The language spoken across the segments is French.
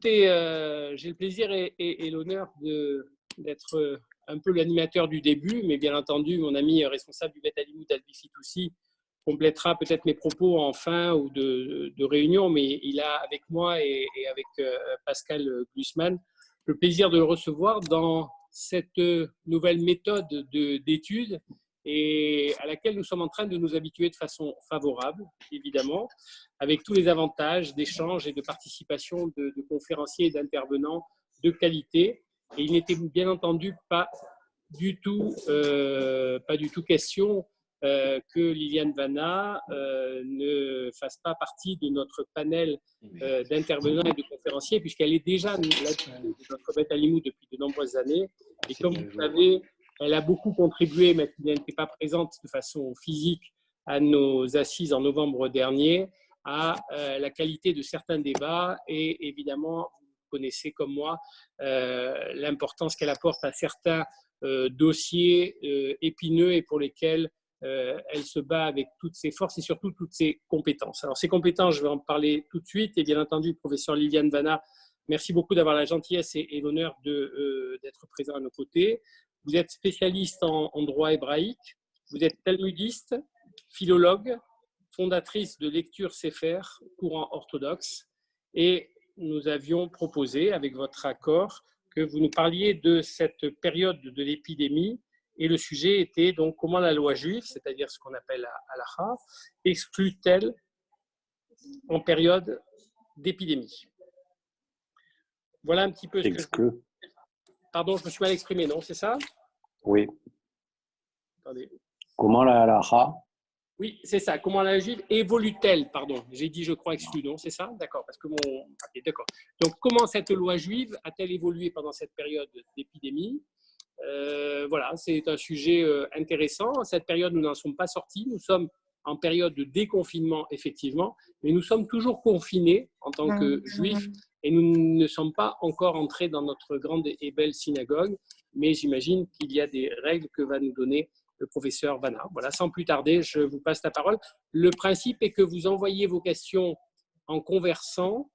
écoutez, j'ai le plaisir et l'honneur d'être un peu l'animateur du début, mais bien entendu, mon ami responsable du Bet Alimout Albifi-Toussi complétera peut-être mes propos en fin ou de réunion, mais il a avec moi et avec Pascal Glucksmann le plaisir de le recevoir dans cette nouvelle méthode d'étude et à laquelle nous sommes en train de nous habituer de façon favorable, évidemment, avec tous les avantages d'échange et de participation de conférenciers et d'intervenants de qualité. Et il n'était bien entendu pas du tout question que Liliane Vanna ne fasse pas partie de notre panel d'intervenants et de conférenciers, puisqu'elle est déjà de notre Bet Alimout depuis de nombreuses années. Et comme vous le savez, elle a beaucoup contribué, mais elle n'était pas présente de façon physique à nos assises en novembre dernier, à la qualité de certains débats et évidemment, vous connaissez comme moi l'importance qu'elle apporte à certains dossiers épineux et pour lesquels elle se bat avec toutes ses forces et surtout toutes ses compétences. Alors, ces compétences, je vais en parler tout de suite. Et bien entendu, professeur Liliane Vanna, merci beaucoup d'avoir la gentillesse et l'honneur d'être présent à nos côtés. Vous êtes spécialiste en droit hébraïque, vous êtes talmudiste, philologue, fondatrice de Lecture Sefer, courant orthodoxe, et nous avions proposé, avec votre accord, que vous nous parliez de cette période de l'épidémie, et le sujet était donc comment la loi juive, c'est-à-dire ce qu'on appelle la halakha, exclut-elle en période d'épidémie. Voilà un petit peu ce que je... Pardon, je me suis mal exprimé, non, c'est ça? Oui. Attendez. Comment la halakha? Oui, c'est ça. Comment la juive évolue-t-elle? Pardon, j'ai dit, je crois, exclu, non? C'est ça? D'accord, parce que mon... Okay, d'accord. Donc, comment cette loi juive a-t-elle évolué pendant cette période d'épidémie? Voilà, c'est un sujet intéressant. Cette période, nous n'en sommes pas sortis. Nous sommes en période de déconfinement, effectivement, mais nous sommes toujours confinés en tant que juifs et nous ne sommes pas encore entrés dans notre grande et belle synagogue, mais j'imagine qu'il y a des règles que va nous donner le professeur Vanna. Voilà, sans plus tarder, je vous passe la parole. Le principe est que vous envoyez vos questions en conversant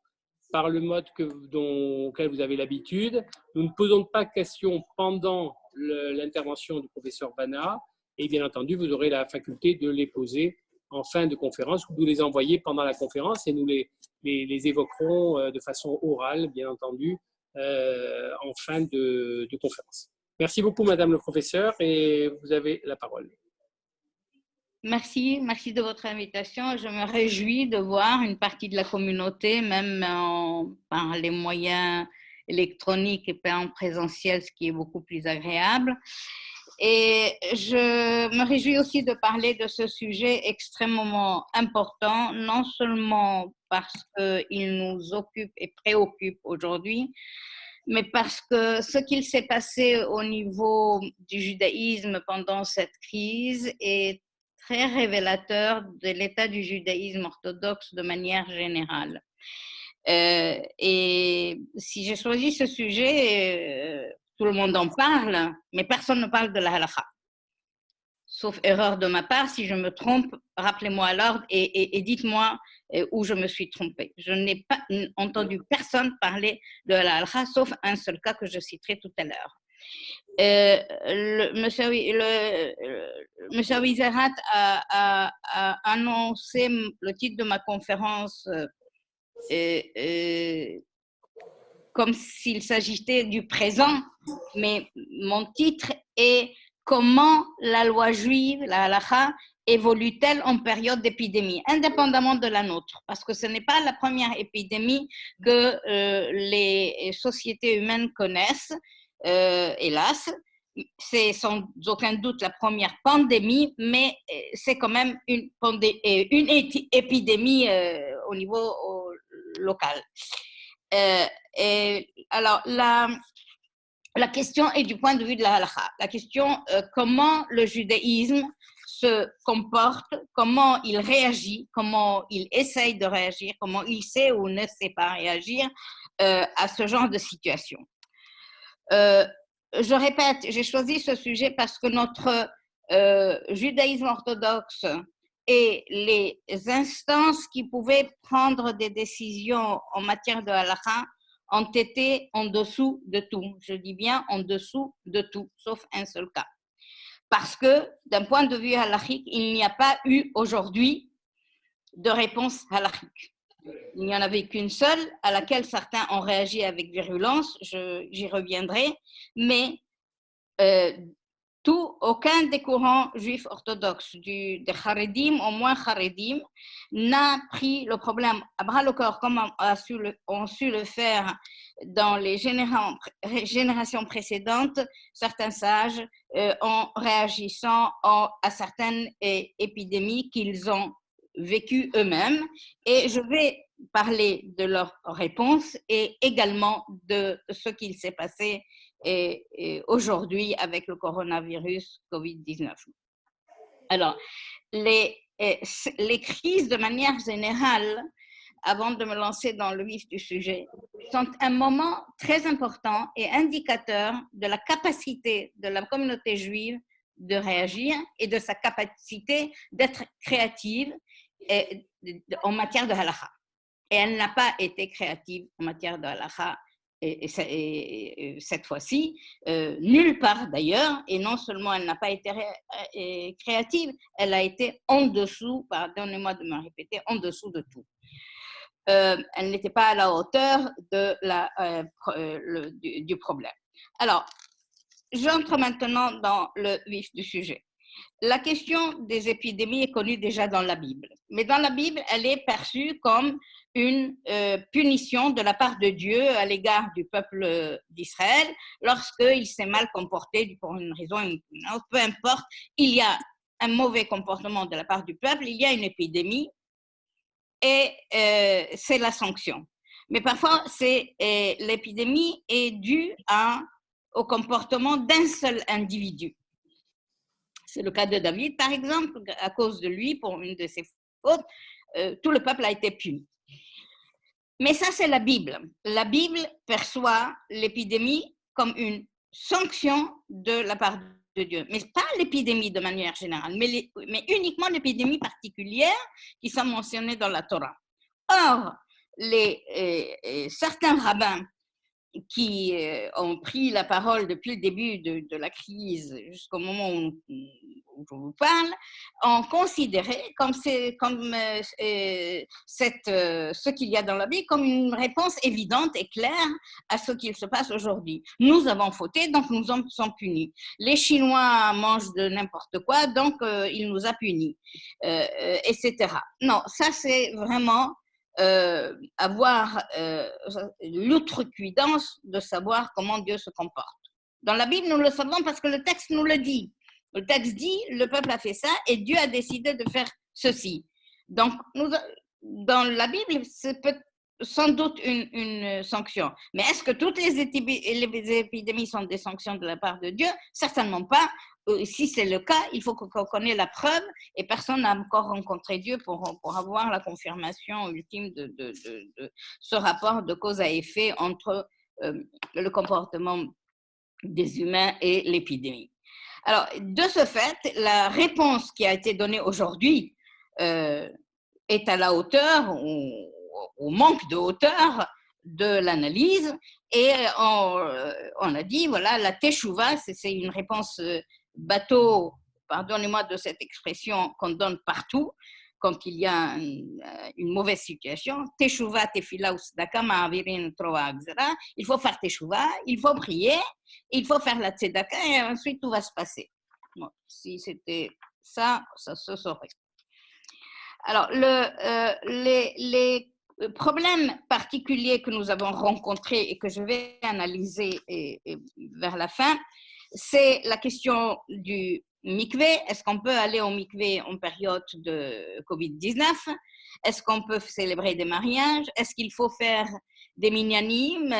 par le mode auquel vous avez l'habitude. Nous ne posons pas de questions pendant l'intervention du professeur Vanna et bien entendu, vous aurez la faculté de les poser en fin de conférence ou de les envoyer pendant la conférence et nous les évoquerons de façon orale, bien entendu, en fin de conférence. Merci beaucoup, Madame le professeur, et vous avez la parole. Merci de votre invitation. Je me réjouis de voir une partie de la communauté, même par les moyens électroniques et pas en présentiel, ce qui est beaucoup plus agréable. Et je me réjouis aussi de parler de ce sujet extrêmement important, non seulement parce qu'il nous occupe et préoccupe aujourd'hui, mais parce que ce qu'il s'est passé au niveau du judaïsme pendant cette crise est très révélateur de l'état du judaïsme orthodoxe de manière générale. Et si j'ai choisi ce sujet, tout le monde en parle, mais personne ne parle de la halakha. Sauf erreur de ma part, si je me trompe, rappelez-moi alors et dites-moi où je me suis trompée. Je n'ai pas entendu personne parler de la halakha, sauf un seul cas que je citerai tout à l'heure. Monsieur Wizerat a annoncé le titre de ma conférence comme s'il s'agissait du présent, mais mon titre est « Comment la loi juive, la halakha, évolue-t-elle en période d'épidémie ?» indépendamment de la nôtre, parce que ce n'est pas la première épidémie que les sociétés humaines connaissent, hélas. C'est sans aucun doute la première pandémie, mais c'est quand même une épidémie au niveau local. Alors, la question est du point de vue de la halakha. La question, comment le judaïsme se comporte, comment il réagit, comment il essaye de réagir, comment il sait ou ne sait pas réagir à ce genre de situation. Je répète, j'ai choisi ce sujet parce que notre judaïsme orthodoxe et les instances qui pouvaient prendre des décisions en matière de halakha ont été en dessous de tout. Je dis bien en dessous de tout, sauf un seul cas. Parce que, d'un point de vue halachique, il n'y a pas eu aujourd'hui de réponse halachique. Il n'y en avait qu'une seule, à laquelle certains ont réagi avec virulence, j'y reviendrai, mais aucun des courants juifs orthodoxes, des Haredim, au moins Haredim, n'a pris le problème à bras le corps comme ont su le faire dans les générations précédentes, certains sages, en réagissant à certaines épidémies qu'ils ont vécues eux-mêmes. Et je vais parler de leur réponse et également de ce qu'il s'est passé et aujourd'hui avec le coronavirus Covid-19. Alors, les crises de manière générale, avant de me lancer dans le vif du sujet, sont un moment très important et indicateur de la capacité de la communauté juive de réagir et de sa capacité d'être créative en matière de halakha. Et elle n'a pas été créative en matière de halakha et cette fois-ci, nulle part d'ailleurs, et non seulement elle n'a pas été créative, elle a été en dessous, pardonnez-moi de me répéter, en dessous de tout. Elle n'était pas à la hauteur du problème. Alors, j'entre maintenant dans le vif du sujet. La question des épidémies est connue déjà dans la Bible, mais dans la Bible, elle est perçue comme une punition de la part de Dieu à l'égard du peuple d'Israël lorsqu'il s'est mal comporté pour une raison ou une autre, peu importe, il y a un mauvais comportement de la part du peuple, il y a une épidémie et c'est la sanction. Mais parfois, l'épidémie est due au comportement d'un seul individu. C'est le cas de David, par exemple, à cause de lui, pour une de ses fautes, tout le peuple a été puni. Mais ça, c'est la Bible. La Bible perçoit l'épidémie comme une sanction de la part de Dieu. Mais pas l'épidémie de manière générale, mais uniquement l'épidémie particulière qui sont mentionnées dans la Torah. Or, certains rabbins qui ont pris la parole depuis le début de la crise jusqu'au moment où je vous parle, ont considéré ce qu'il y a dans la Bible comme une réponse évidente et claire à ce qu'il se passe aujourd'hui. Nous avons fauté, donc nous sommes punis. Les Chinois mangent de n'importe quoi, donc il nous a punis, etc. Non, ça c'est vraiment avoir l'outrecuidance de savoir comment Dieu se comporte. Dans la Bible, nous le savons parce que le texte nous le dit. Le texte dit, le peuple a fait ça et Dieu a décidé de faire ceci. Donc, dans la Bible, c'est sans doute une sanction. Mais est-ce que toutes les épidémies sont des sanctions de la part de Dieu? Certainement pas. Si c'est le cas, il faut qu'on connaisse la preuve et personne n'a encore rencontré Dieu pour avoir la confirmation ultime de ce rapport de cause à effet entre le comportement des humains et l'épidémie. Alors, de ce fait, la réponse qui a été donnée aujourd'hui est à la hauteur ou au manque de hauteur de l'analyse et on a dit, voilà, la teshuva, c'est une réponse bateau, pardonnez-moi de cette expression qu'on donne partout quand il y a une mauvaise situation. Teshuva, tefila, tzedaka, ma'avirin trova gzera. Il faut faire teshuva, il faut prier, il faut faire la tzedaka et ensuite tout va se passer. Bon, si c'était ça, ça se saurait. Alors, les problèmes particuliers que nous avons rencontrés et que je vais analyser vers la fin, c'est la question du mikvé. Est-ce qu'on peut aller au mikvé en période de Covid-19? Est-ce qu'on peut célébrer des mariages? Est-ce qu'il faut faire des minyanim,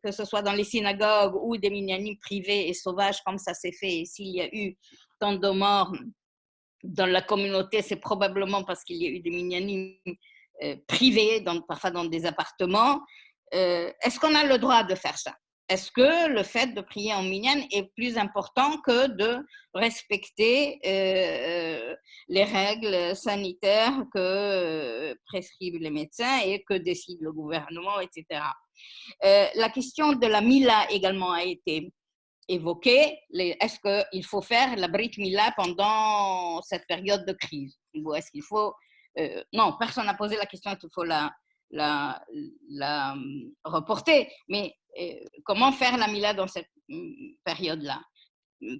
que ce soit dans les synagogues ou des minyanim privés et sauvages comme ça s'est fait? S'il y a eu tant de morts dans la communauté, c'est probablement parce qu'il y a eu des minyanim privés, parfois dans des appartements. Est-ce qu'on a le droit de faire ça? est-ce que le fait de prier en minyan est plus important que de respecter les règles sanitaires que prescrivent les médecins et que décide le gouvernement, etc. La question de la Mila également a été évoquée. Est-ce qu'il faut faire la Brit Mila pendant cette période de crise? Ou est-ce qu'il faut... non, personne n'a posé la question qu'il faut la reporter, mais comment faire la Mila dans cette période-là?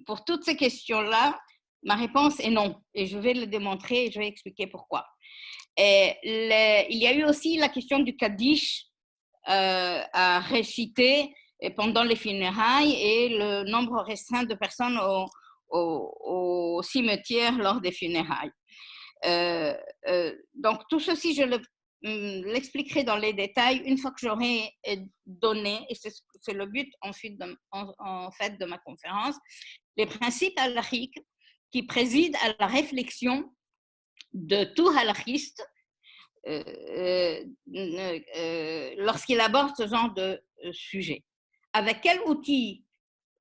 Pour toutes ces questions-là, ma réponse est non, et je vais le démontrer et je vais expliquer pourquoi. Il y a eu aussi la question du Kaddish à réciter pendant les funérailles et le nombre restreint de personnes au cimetière lors des funérailles. Donc tout ceci, je l'expliquerai dans les détails une fois que j'aurai donné, et c'est le but ensuite en fait de ma conférence, les principes halachiques qui président à la réflexion de tout halachiste lorsqu'il aborde ce genre de sujet. Avec quel outil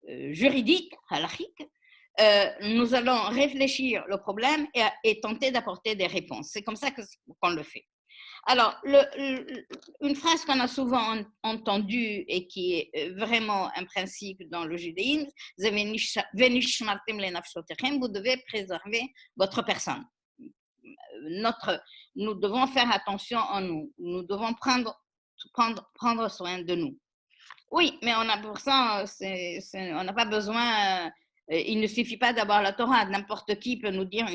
juridique, halachique, nous allons réfléchir le problème et tenter d'apporter des réponses. C'est comme ça qu'on le fait. Alors, une phrase qu'on a souvent entendue et qui est vraiment un principe dans le judaïsme, c'est « vous devez préserver votre personne ». Nous devons faire attention à nous. Nous devons prendre soin de nous. Oui, mais on a pour ça, on n'a pas besoin... il ne suffit pas d'avoir la Torah. N'importe qui peut nous dire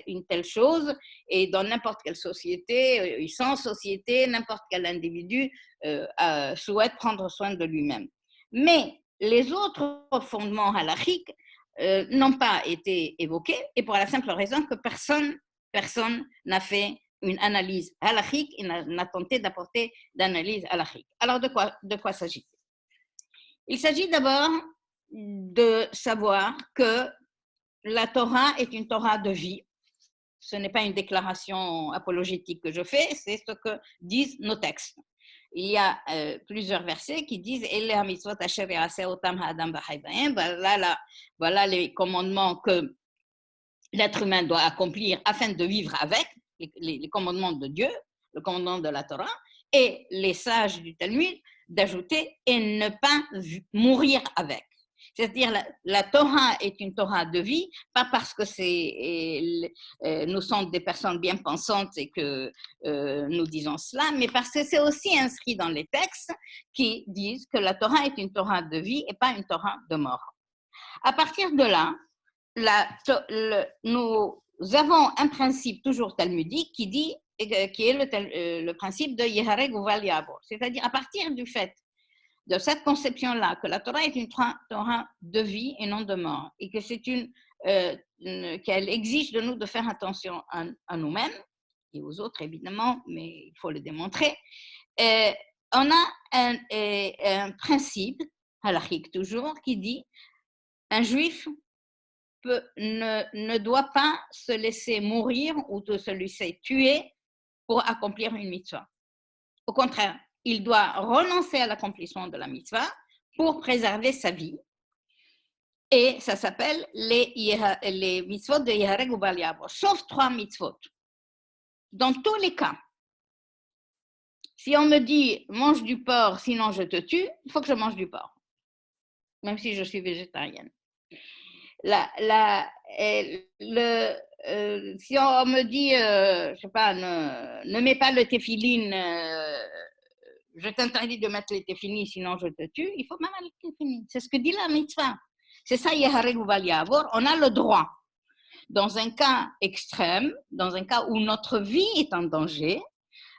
une telle chose et dans n'importe quelle société, sans société, n'importe quel individu souhaite prendre soin de lui-même. Mais les autres fondements halachiques n'ont pas été évoqués et pour la simple raison que personne n'a fait une analyse halachique et n'a tenté d'apporter d'analyse halachique. Alors, de quoi s'agit-il? Il s'agit d'abord de savoir que la Torah est une Torah de vie. Ce n'est pas une déclaration apologétique que je fais, c'est ce que disent nos textes. Il y a plusieurs versets qui disent voilà les commandements que l'être humain doit accomplir afin de vivre avec, les commandements de Dieu, le commandement de la Torah, et les sages du Talmud d'ajouter et ne pas mourir avec. C'est-à-dire la Torah est une Torah de vie, pas parce que nous sommes des personnes bien pensantes et que nous disons cela, mais parce que c'est aussi inscrit dans les textes qui disent que la Torah est une Torah de vie et pas une Torah de mort. À partir de là, nous avons un principe toujours talmudique qui est le principe de Yehareg Uval Ya'avor. C'est-à-dire à partir du fait de cette conception-là, que la Torah est une Torah de vie et non de mort, et que qu'elle exige de nous de faire attention à nous-mêmes et aux autres évidemment, mais il faut le démontrer. On a un principe halachique toujours qui dit un juif ne doit pas se laisser mourir ou se laisser tuer pour accomplir une mitzvah. Au contraire, il doit renoncer à l'accomplissement de la mitzvah pour préserver sa vie. Et ça s'appelle les mitzvot de Yehareg Uval Ya'avor, sauf 3 mitzvot. Dans tous les cas, si on me dit mange du porc, sinon je te tue, il faut que je mange du porc, même si je suis végétarienne. Si on me dit, je sais pas, ne mets pas le téphilin, je t'interdis de mettre le téphilin, sinon je te tue, il faut même le téphilin. C'est ce que dit la mitzvah. C'est ça, Yehareg Uval Ya'avor. On a le droit, dans un cas extrême, dans un cas où notre vie est en danger,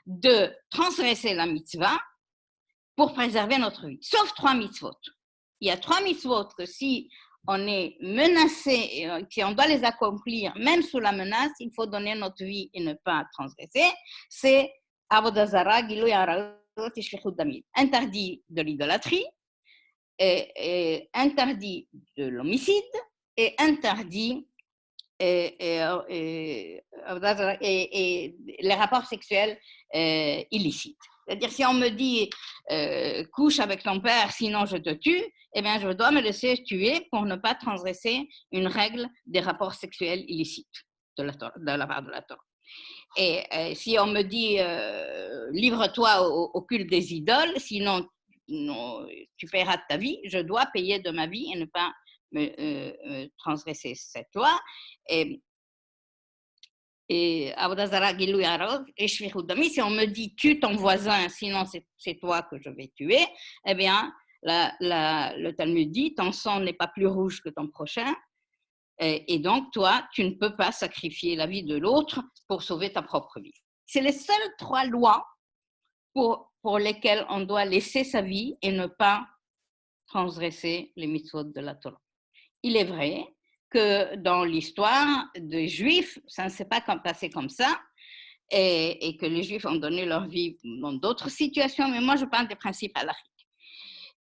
de transgresser la mitzvah pour préserver notre vie. Sauf 3 mitzvot. Il y a 3 mitzvot que si on est menacé, si on doit les accomplir, même sous la menace, il faut donner notre vie et ne pas transgresser. C'est Avodah Zara, Giluy Arayot, Shfichut Damim. Interdit de l'idolâtrie, et interdit de l'homicide, et interdit et les rapports sexuels illicites. C'est-à-dire, si on me dit couche avec ton père, sinon je te tue, eh bien, je dois me laisser tuer pour ne pas transgresser une règle des rapports sexuels illicites de la part de la Torah. Et si on me dit livre-toi au culte des idoles, sinon tu paieras de ta vie, je dois payer de ma vie et ne pas me transgresser cette loi. Et si on me dit tue ton voisin, sinon c'est toi que je vais tuer, eh bien, le Talmud dit ton sang n'est pas plus rouge que ton prochain, et donc toi, tu ne peux pas sacrifier la vie de l'autre pour sauver ta propre vie. C'est les seules 3 lois pour lesquelles on doit laisser sa vie et ne pas transgresser les mitzvot de la Torah. Il est vrai que dans l'histoire des Juifs, ça ne s'est pas passé comme ça, et que les Juifs ont donné leur vie dans d'autres situations, mais moi je parle des principes halachiques.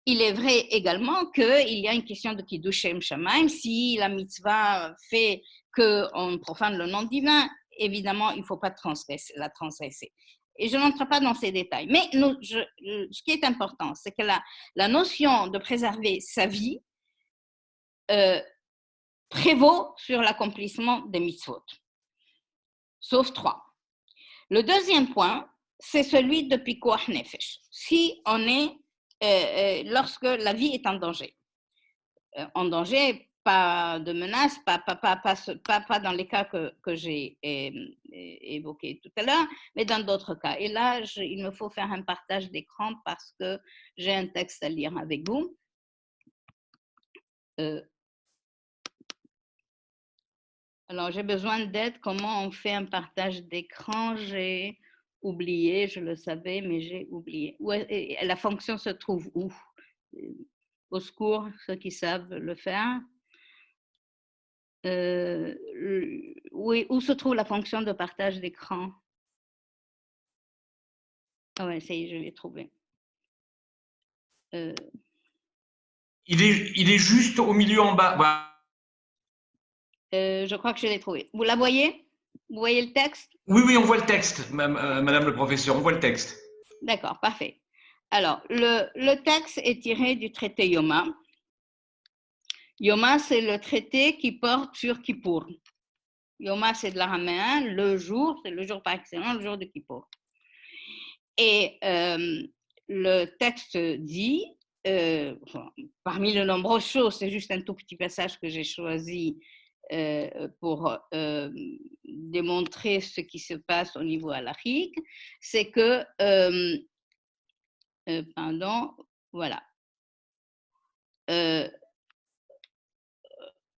Il est vrai également qu'il y a une question de Kiddush Shem Shamaim. Si la mitzvah fait qu'on profane le nom divin, évidemment, il ne faut pas la transgresser. Et je n'entre pas dans ces détails. Mais ce qui est important, c'est que la notion de préserver sa vie prévaut sur l'accomplissement des mitzvot, sauf 3. Le deuxième point, c'est celui de Pikuach Nefesh. Si on est, lorsque la vie est en danger, pas de menace, pas dans les cas que j'ai évoqués tout à l'heure, mais dans d'autres cas. Et là, il me faut faire un partage d'écran parce que j'ai un texte à lire avec vous. Alors, j'ai besoin d'aide. Comment on fait un partage d'écran? J'ai oublié, je le savais, mais j'ai oublié. La fonction se trouve où? Au secours, ceux qui savent le faire. Oui, où se trouve la fonction de partage d'écran? Ah ouais, ça y est, je l'ai trouvé. Il est juste au milieu en bas. Voilà. Je crois que je l'ai trouvé. Vous la voyez? Vous voyez le texte? Oui, on voit le texte, madame le professeur, on voit le texte. D'accord, parfait. Alors, le texte est tiré du traité Yoma. Yoma, c'est le traité qui porte sur Kippour. Yoma, c'est de l'araméen, le jour, c'est le jour par excellence, le jour de Kippour. Et le texte dit, parmi de nombreuses choses, c'est juste un tout petit passage que j'ai choisi pour démontrer ce qui se passe au niveau halachique, c'est que, voilà.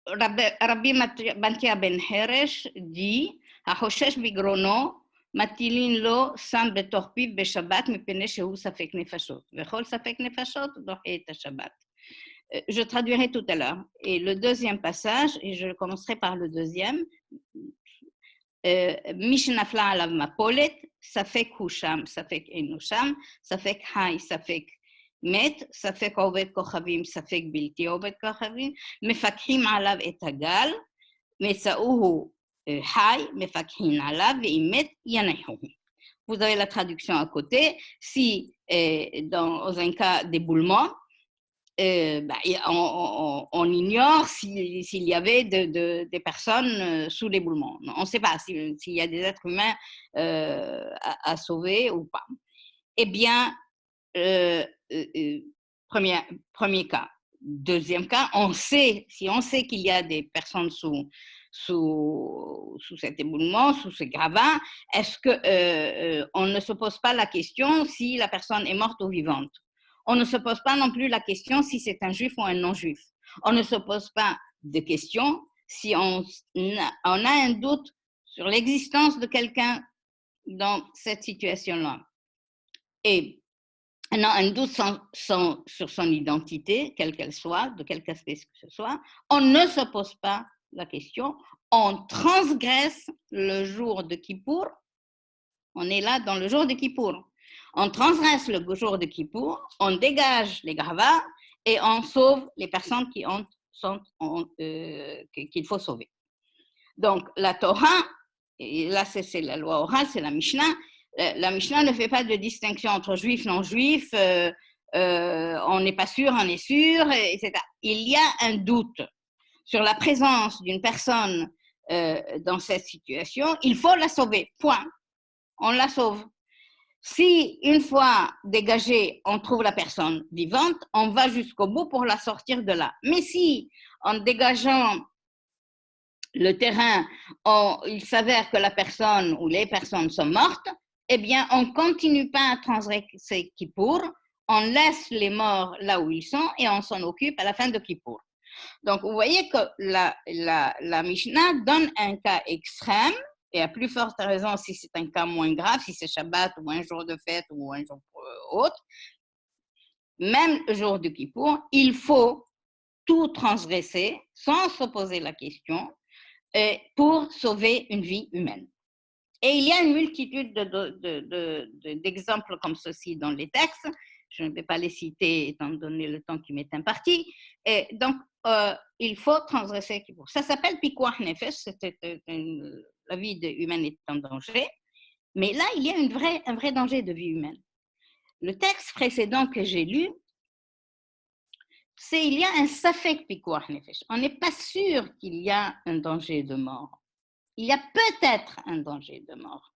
Rabbi Bantia Ben Heresh dit, "Hachoshesh bigrono matilin lo sam betor piv beshabbat mipnei shehu safek nefashot, vechol safek nefashot doche et Shabbat." Je traduirai tout à l'heure. Et le deuxième passage, et je commencerai par le deuxième, Mishnafla alav mapolet, safek husham, safek enusham, safek hay, safek מת, ספק עובד כוכבים, ספק בלתי עובד כוכבים, מפקחים עליו את הגל, מצאוהו חי, מפקחים עליו, ואם מת, ינחוהו. Vous avez la traduction à côté. Si, dans un cas d'éboulement, on ignore s'il y avait des personnes sous l'éboulement. On ne sait pas s'il y a des êtres humains à sauver ou pas. Eh bien, premier cas. Deuxième cas, si on sait qu'il y a des personnes sous cet éboulement, sous ce gravats, est-ce qu'on ne se pose pas la question si la personne est morte ou vivante? On ne se pose pas non plus la question si c'est un juif ou un non-juif. On ne se pose pas de question si on a un doute sur l'existence de quelqu'un dans cette situation-là. Et un doute sur son identité, quelle qu'elle soit, de quelque espèce que ce soit, on ne se pose pas la question, on transgresse le jour de Kippour, on est là dans le jour de Kippour, on transgresse le jour de Kippour, on dégage les gravats et on sauve les personnes qu'il faut sauver. Donc la Torah, et là c'est la loi orale, c'est la Mishnah, La Mishnah ne fait pas de distinction entre juifs, non-juifs, on n'est pas sûr, on est sûr, etc. Il y a un doute sur la présence d'une personne dans cette situation, il faut la sauver, point. On la sauve. Si une fois dégagée, on trouve la personne vivante, on va jusqu'au bout pour la sortir de là. Mais si, en dégageant le terrain, il s'avère que la personne ou les personnes sont mortes, eh bien, on ne continue pas à transgresser Kippour, on laisse les morts là où ils sont et on s'en occupe à la fin de Kippour. Donc, vous voyez que la Mishnah donne un cas extrême, et à plus forte raison si c'est un cas moins grave, si c'est Shabbat ou un jour de fête ou un jour autre, même le jour de Kippour, il faut tout transgresser sans se poser la question pour sauver une vie humaine. Et il y a une multitude d'exemples comme ceci dans les textes. Je ne vais pas les citer étant donné le temps qui m'est imparti. Et donc, il faut transgresser Kippour. Ça s'appelle Pikuach Nefesh, la vie humaine est en danger. Mais là, il y a un vrai danger de vie humaine. Le texte précédent que j'ai lu, il y a un safek Pikuach Nefesh. On n'est pas sûr qu'il y a un danger de mort. Il y a peut-être un danger de mort.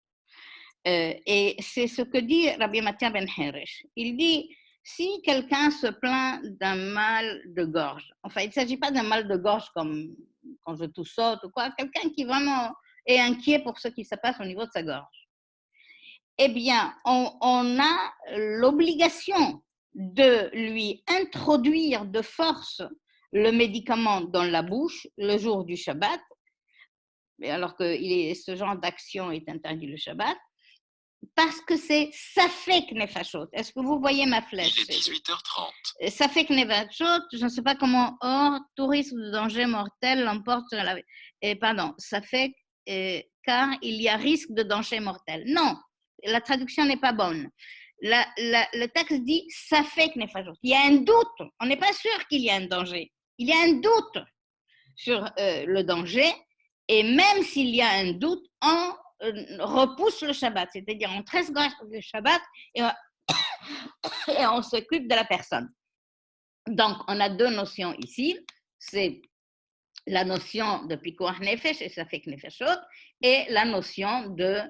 Et c'est ce que dit Rabbi Matthias ben Heresh. Il dit, si quelqu'un se plaint d'un mal de gorge, enfin, il ne s'agit pas d'un mal de gorge comme quand je toussote ou quoi, quelqu'un qui vraiment est inquiet pour ce qui se passe au niveau de sa gorge, eh bien, on a l'obligation de lui introduire de force le médicament dans la bouche le jour du Shabbat, alors que ce genre d'action est interdit le Shabbat, parce que c'est Safek Nefashot. Est-ce que vous voyez ma flèche? Il est 18h30. Safek Nefashot, je ne sais pas comment, hors tourisme de danger mortel l'emporte sur la... pardon, Safek, car il y a risque de danger mortel. Non, la traduction n'est pas bonne. Le texte dit Safek Nefashot. Il y a un doute, on n'est pas sûr qu'il y a un danger. Il y a un doute sur le danger, et même s'il y a un doute, on repousse le Shabbat, c'est-à-dire on transgresse le Shabbat et on s'occupe de la personne. Donc, on a deux notions ici, c'est la notion de Pikuach Nefesh et Safek Nefeshot et la notion de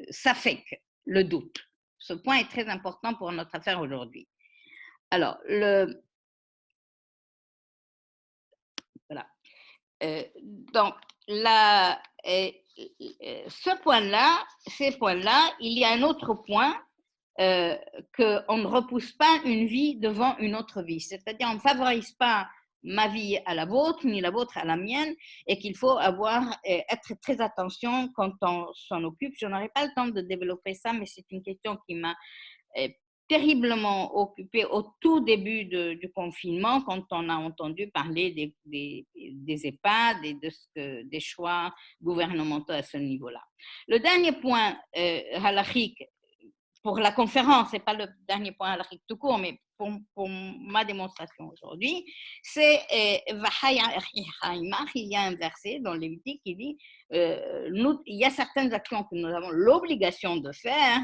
Safek, le doute. Ce point est très important pour notre affaire aujourd'hui. Alors, voilà. Donc, ces points-là, il y a un autre point qu'on ne repousse pas une vie devant une autre vie. C'est-à-dire, on ne favorise pas ma vie à la vôtre, ni la vôtre à la mienne, et qu'il faut être très attention quand on s'en occupe. Je n'aurai pas le temps de développer ça, mais c'est une question qui m'a terriblement occupée au tout début du confinement, quand on a entendu parler des EHPAD et des choix gouvernementaux à ce niveau-là. Le dernier point halachique pour la conférence, ce n'est pas le dernier point halachique tout court, mais pour ma démonstration aujourd'hui, c'est il y a un verset dans Lévitique qui dit il y a certaines actions que nous avons l'obligation de faire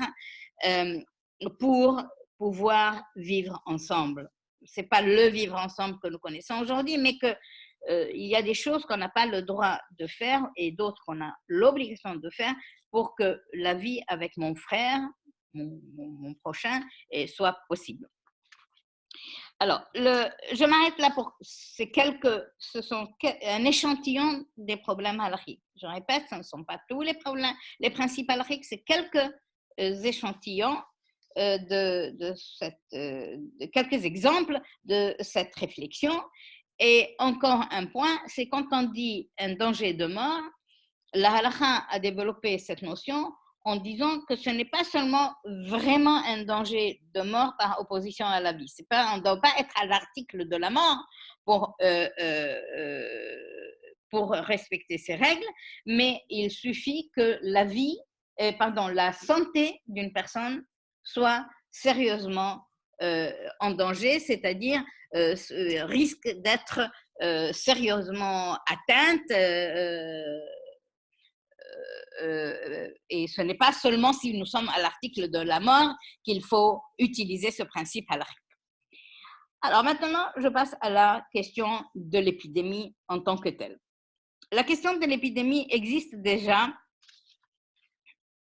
pour pouvoir vivre ensemble. Ce n'est pas le vivre ensemble que nous connaissons aujourd'hui, mais qu'il y a des choses qu'on n'a pas le droit de faire et d'autres qu'on a l'obligation de faire pour que la vie avec mon frère, mon prochain, soit possible. Alors, je m'arrête là pour... Ce sont un échantillon des problèmes halachiques. Je répète, ce ne sont pas tous les problèmes. Les principes halachiques, c'est quelques échantillons quelques exemples de cette réflexion. Et encore un point, c'est quand on dit un danger de mort, la halakha a développé cette notion en disant que ce n'est pas seulement vraiment un danger de mort par opposition à la vie. On ne doit pas être à l'article de la mort pour respecter ces règles, mais il suffit que la santé d'une personne soit sérieusement en danger, c'est-à-dire risque d'être sérieusement atteinte et ce n'est pas seulement si nous sommes à l'article de la mort qu'il faut utiliser ce principe halakhique. Alors maintenant, je passe à la question de l'épidémie en tant que telle. La question de l'épidémie existe déjà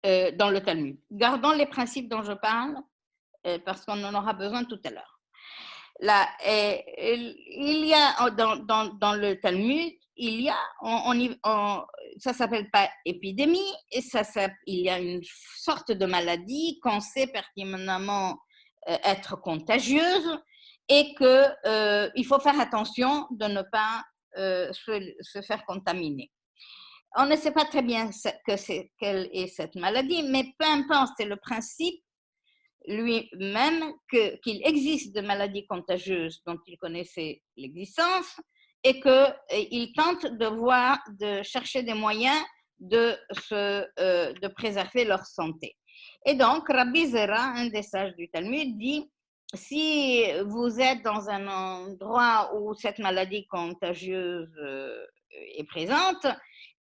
dans le Talmud. Gardons les principes dont je parle parce qu'on en aura besoin tout à l'heure. Là, il y a dans le Talmud, il y a, ça s'appelle pas épidémie, et il y a une sorte de maladie qu'on sait pertinemment être contagieuse et qu'il faut faire attention de ne pas se faire contaminer. On ne sait pas très bien quelle est cette maladie, mais peu importe, c'est le principe lui-même qu'il existe de maladies contagieuses dont il connaissait l'existence et qu'il tente de chercher des moyens de préserver leur santé. Et donc, Rabbi Zera, un des sages du Talmud, dit si vous êtes dans un endroit où cette maladie contagieuse est présente,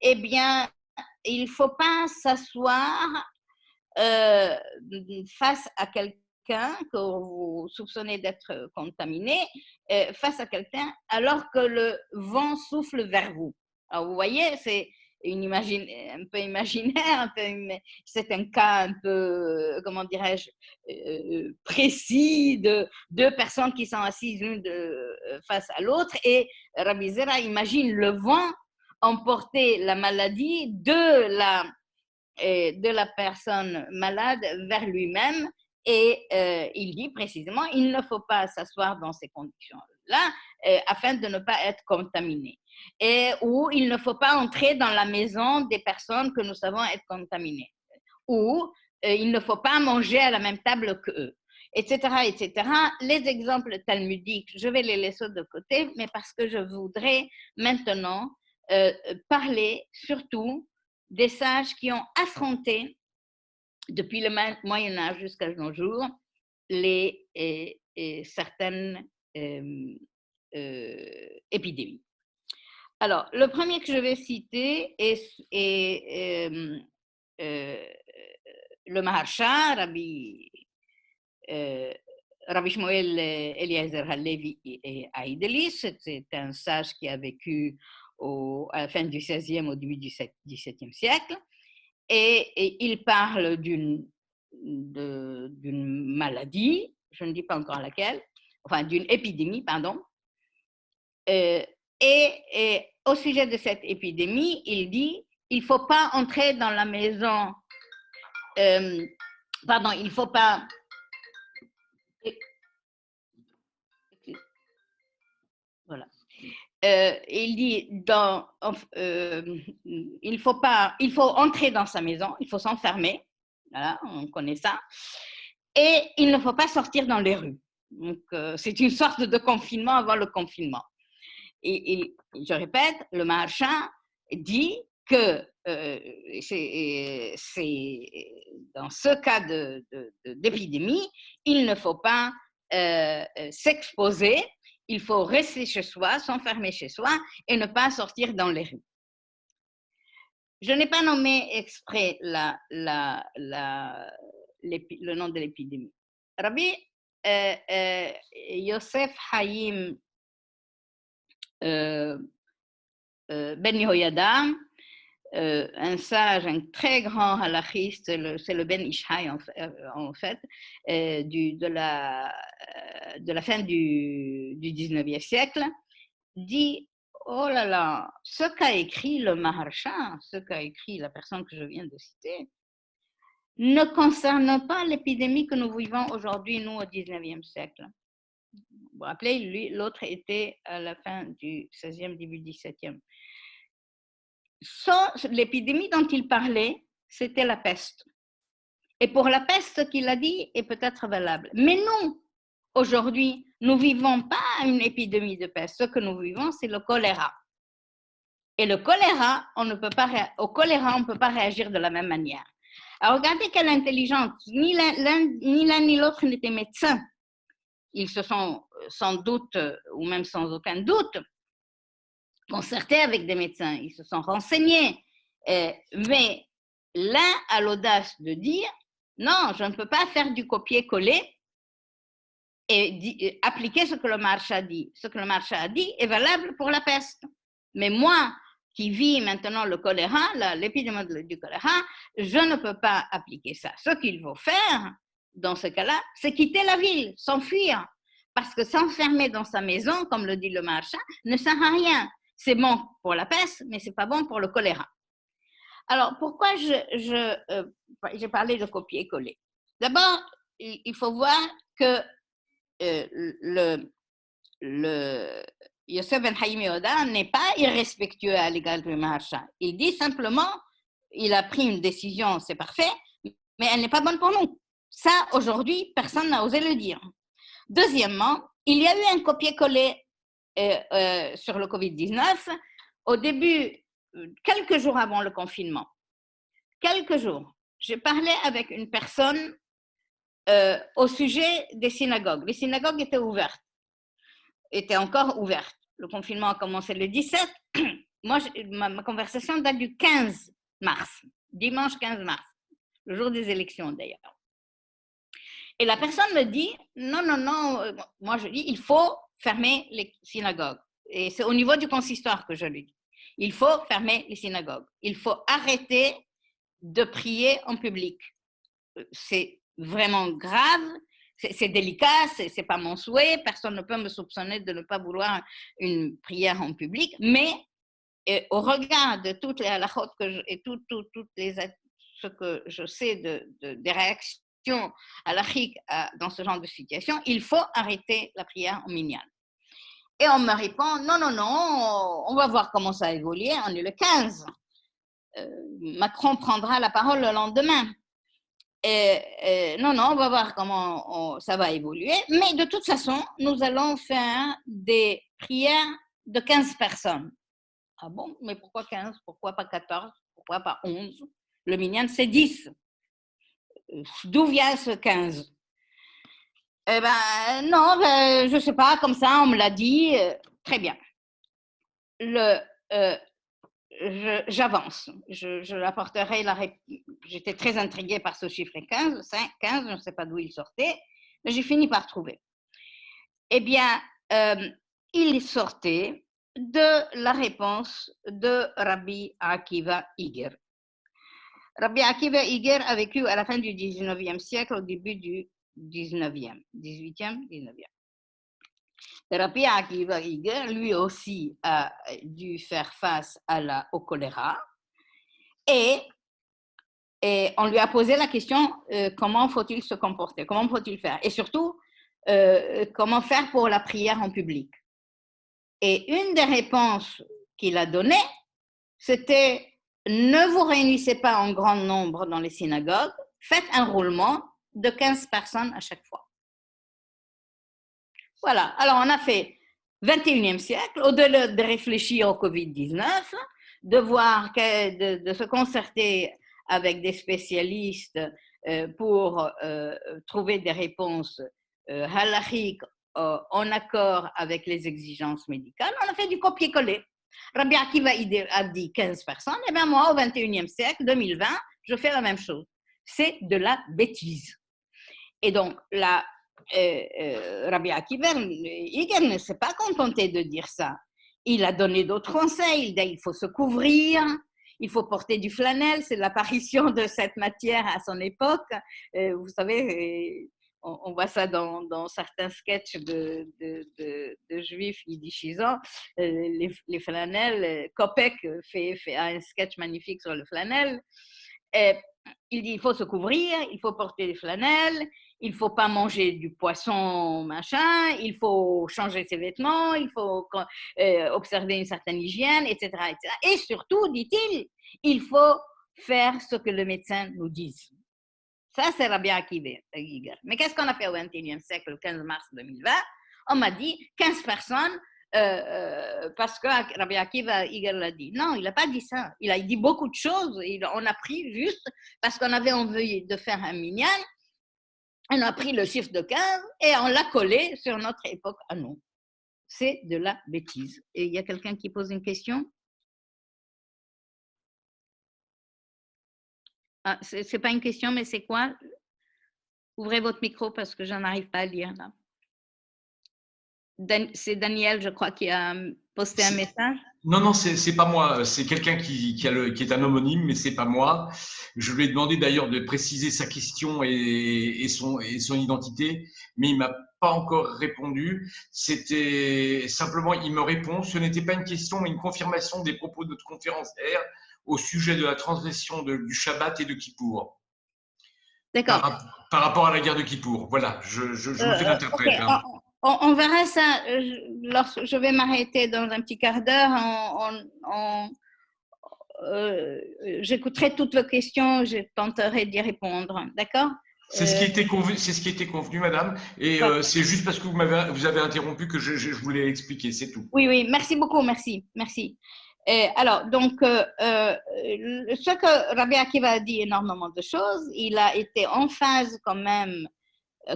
eh bien, il ne faut pas s'asseoir face à quelqu'un que vous soupçonnez d'être contaminé, face à quelqu'un alors que le vent souffle vers vous. Alors, vous voyez, c'est un peu imaginaire, c'est un cas un peu, comment dirais-je, précis de deux personnes qui sont assises l'une face à l'autre, et Rabbi Zera imagine le vent emporter la maladie de la personne malade vers lui-même, et il dit précisément il ne faut pas s'asseoir dans ces conditions-là afin de ne pas être contaminé, ou il ne faut pas entrer dans la maison des personnes que nous savons être contaminées, ou il ne faut pas manger à la même table qu'eux, etc., etc. Les exemples talmudiques, je vais les laisser de côté, mais parce que je voudrais maintenant parler surtout des sages qui ont affronté, depuis le Moyen-Âge jusqu'à nos jours, certaines épidémies. Alors, le premier que je vais citer est le Maharsha, Rabbi Shmuel Eliezer Halevi et Aïdelis. C'est un sage qui a vécu à la fin du XVIe au début du XVIIe siècle, et il parle d'une maladie, je ne dis pas encore laquelle, enfin d'une épidémie, pardon, et au sujet de cette épidémie, il dit il ne faut pas entrer dans la maison, pardon, il ne faut pas, voilà. Il dit il faut entrer dans sa maison, il faut s'enfermer, voilà, on connaît ça, et il ne faut pas sortir dans les rues. Donc, c'est une sorte de confinement avant le confinement. Et je répète, le Maharsha dit que c'est dans ce cas d'épidémie, il ne faut pas s'exposer. Il faut rester chez soi, s'enfermer chez soi et ne pas sortir dans les rues. Je n'ai pas nommé exprès le nom de l'épidémie. Rabbi Yosef Haïm Ben Yehoyada, un sage, un très grand halachiste, c'est le Ben Ishai en fait, de la fin du 19e siècle, dit oh là là, ce qu'a écrit le Maharsha, ce qu'a écrit la personne que je viens de citer, ne concerne pas l'épidémie que nous vivons aujourd'hui, nous, au 19e siècle. Vous vous rappelez, l'autre était à la fin du 16e, début du 17e. L'épidémie dont il parlait, c'était la peste. Et pour la peste, ce qu'il a dit est peut-être valable. Mais nous, aujourd'hui, nous ne vivons pas une épidémie de peste. Ce que nous vivons, c'est le choléra. Et le choléra, au choléra, on ne peut pas réagir de la même manière. Alors, regardez quelle intelligence. Ni l'un ni l'autre n'étaient médecins. Ils se sont sans doute, ou même sans aucun doute, concertés avec des médecins. Ils se sont renseignés. Mais l'un a l'audace de dire non, je ne peux pas faire du copier-coller et appliquer ce que le marché a dit. Ce que le marché a dit est valable pour la peste. Mais moi, qui vis maintenant le choléra, l'épidémie du choléra, je ne peux pas appliquer ça. Ce qu'il faut faire, dans ce cas-là, c'est quitter la ville, s'enfuir. Parce que s'enfermer dans sa maison, comme le dit le marché, ne sert à rien. C'est bon pour la peste, mais ce n'est pas bon pour le choléra. Alors, pourquoi j'ai parlé de copier-coller? D'abord, il faut voir que Youssef Ben Haïm Yehuda n'est pas irrespectueux à l'égard du marchand. Il dit simplement, il a pris une décision, c'est parfait, mais elle n'est pas bonne pour nous. Ça, aujourd'hui, personne n'a osé le dire. Deuxièmement, il y a eu un copier-coller sur le Covid-19 au début, quelques jours avant le confinement. Quelques jours, j'ai parlé avec une personne au sujet des synagogues. Les synagogues étaient encore ouvertes. Le confinement a commencé le 17. Moi, ma conversation date du 15 mars, dimanche 15 mars, le jour des élections d'ailleurs. Et la personne me dit, non, moi je dis, il faut fermer les synagogues. Et c'est au niveau du consistoire que je lui dis. Il faut fermer les synagogues. Il faut arrêter de prier en public. C'est vraiment grave, c'est délicat, c'est pas mon souhait, personne ne peut me soupçonner de ne pas vouloir une prière en public, mais au regard de toutes les halakhot et ce que je sais des réactions halakhiques dans ce genre de situation, il faut arrêter la prière en minyan. Et on me répond, non, on va voir comment ça a évolué, on est le 15. Macron prendra la parole le lendemain. Non, on va voir comment ça va évoluer. Mais de toute façon, nous allons faire des prières de 15 personnes. Ah bon? Mais pourquoi 15? Pourquoi pas 14? Pourquoi pas 11? Le minyan, c'est 10. D'où vient ce 15? Eh ben, non, je ne sais pas, comme ça, on me l'a dit. Très bien. J'avance. Je apporterai la réponse. J'étais très intriguée par ce chiffre 15, je ne sais pas d'où il sortait, mais j'ai fini par trouver. Eh bien, il sortait de la réponse de Rabbi Akiva Iger. Rabbi Akiva Iger a vécu à la fin du 19e siècle, au début du 19e, 18e, 19e. Rabbi Akiva Iger, lui aussi, a dû faire face au choléra et on lui a posé la question comment faut-il se comporter, comment faut-il faire et surtout, comment faire pour la prière en public. Et une des réponses qu'il a données, c'était ne vous réunissez pas en grand nombre dans les synagogues, faites un roulement de 15 personnes à chaque fois. Voilà, alors on a fait 21e siècle, au-delà de réfléchir au Covid-19, de voir, de se concerter avec des spécialistes pour trouver des réponses halakhiques en accord avec les exigences médicales, on a fait du copier-coller. Rabbi Akiva a dit 15 personnes, et bien moi, au 21e siècle, 2020, je fais la même chose. C'est de la bêtise. Et donc, Rabbi Akiva Iger ne s'est pas contenté de dire ça. Il a donné d'autres conseils. Il faut se couvrir, il faut porter du flanelle. C'est l'apparition de cette matière à son époque. Vous savez, on voit ça dans certains sketchs de juifs yiddishisants. Les flanelles, Kopek a un sketch magnifique sur le flanelle. Il dit il faut se couvrir, il faut porter des flanelles, il ne faut pas manger du poisson, machin, il faut changer ses vêtements, il faut observer une certaine hygiène, etc., etc. Et surtout, dit-il, il faut faire ce que le médecin nous dit. Ça, c'est Rabbi Akiva Iger. Mais qu'est-ce qu'on a fait au XXIe siècle, le 15 mars 2020? On m'a dit 15 personnes parce que Rabbi Akiva Iger l'a dit. Non, il n'a pas dit ça. Il a dit beaucoup de choses. On a pris juste parce qu'on avait envie de faire un minyan. On a pris le chiffre de 15 et on l'a collé sur notre époque à nous. C'est de la bêtise. Et il y a quelqu'un qui pose une question? Ah, c'est pas une question, mais c'est quoi? Ouvrez votre micro parce que je n'arrive pas à lire là. C'est Daniel, je crois, qui a posté un message. Non, non, c'est pas moi. C'est quelqu'un qui est un homonyme, mais c'est pas moi. Je lui ai demandé d'ailleurs de préciser sa question et son identité, mais il m'a pas encore répondu. C'était simplement, il me répond, ce n'était pas une question, mais une confirmation des propos de notre conférencière au sujet de la transgression du Shabbat et de Kippour. D'accord. Par rapport à la guerre de Kippour. Voilà, je me fais l'interprète. Okay. Hein. On verra ça. Lorsque je vais m'arrêter dans un petit quart d'heure. J'écouterai toutes vos questions, je tenterai d'y répondre. D'accord? C'est ce qui était convenu, c'est ce qui était convenu, madame. Et c'est juste parce que vous avez interrompu que je voulais expliquer, c'est tout. Oui, oui, merci beaucoup, merci, merci. Alors, donc, ce que Rabbi Akiva a dit énormément de choses, il a été en phase quand même.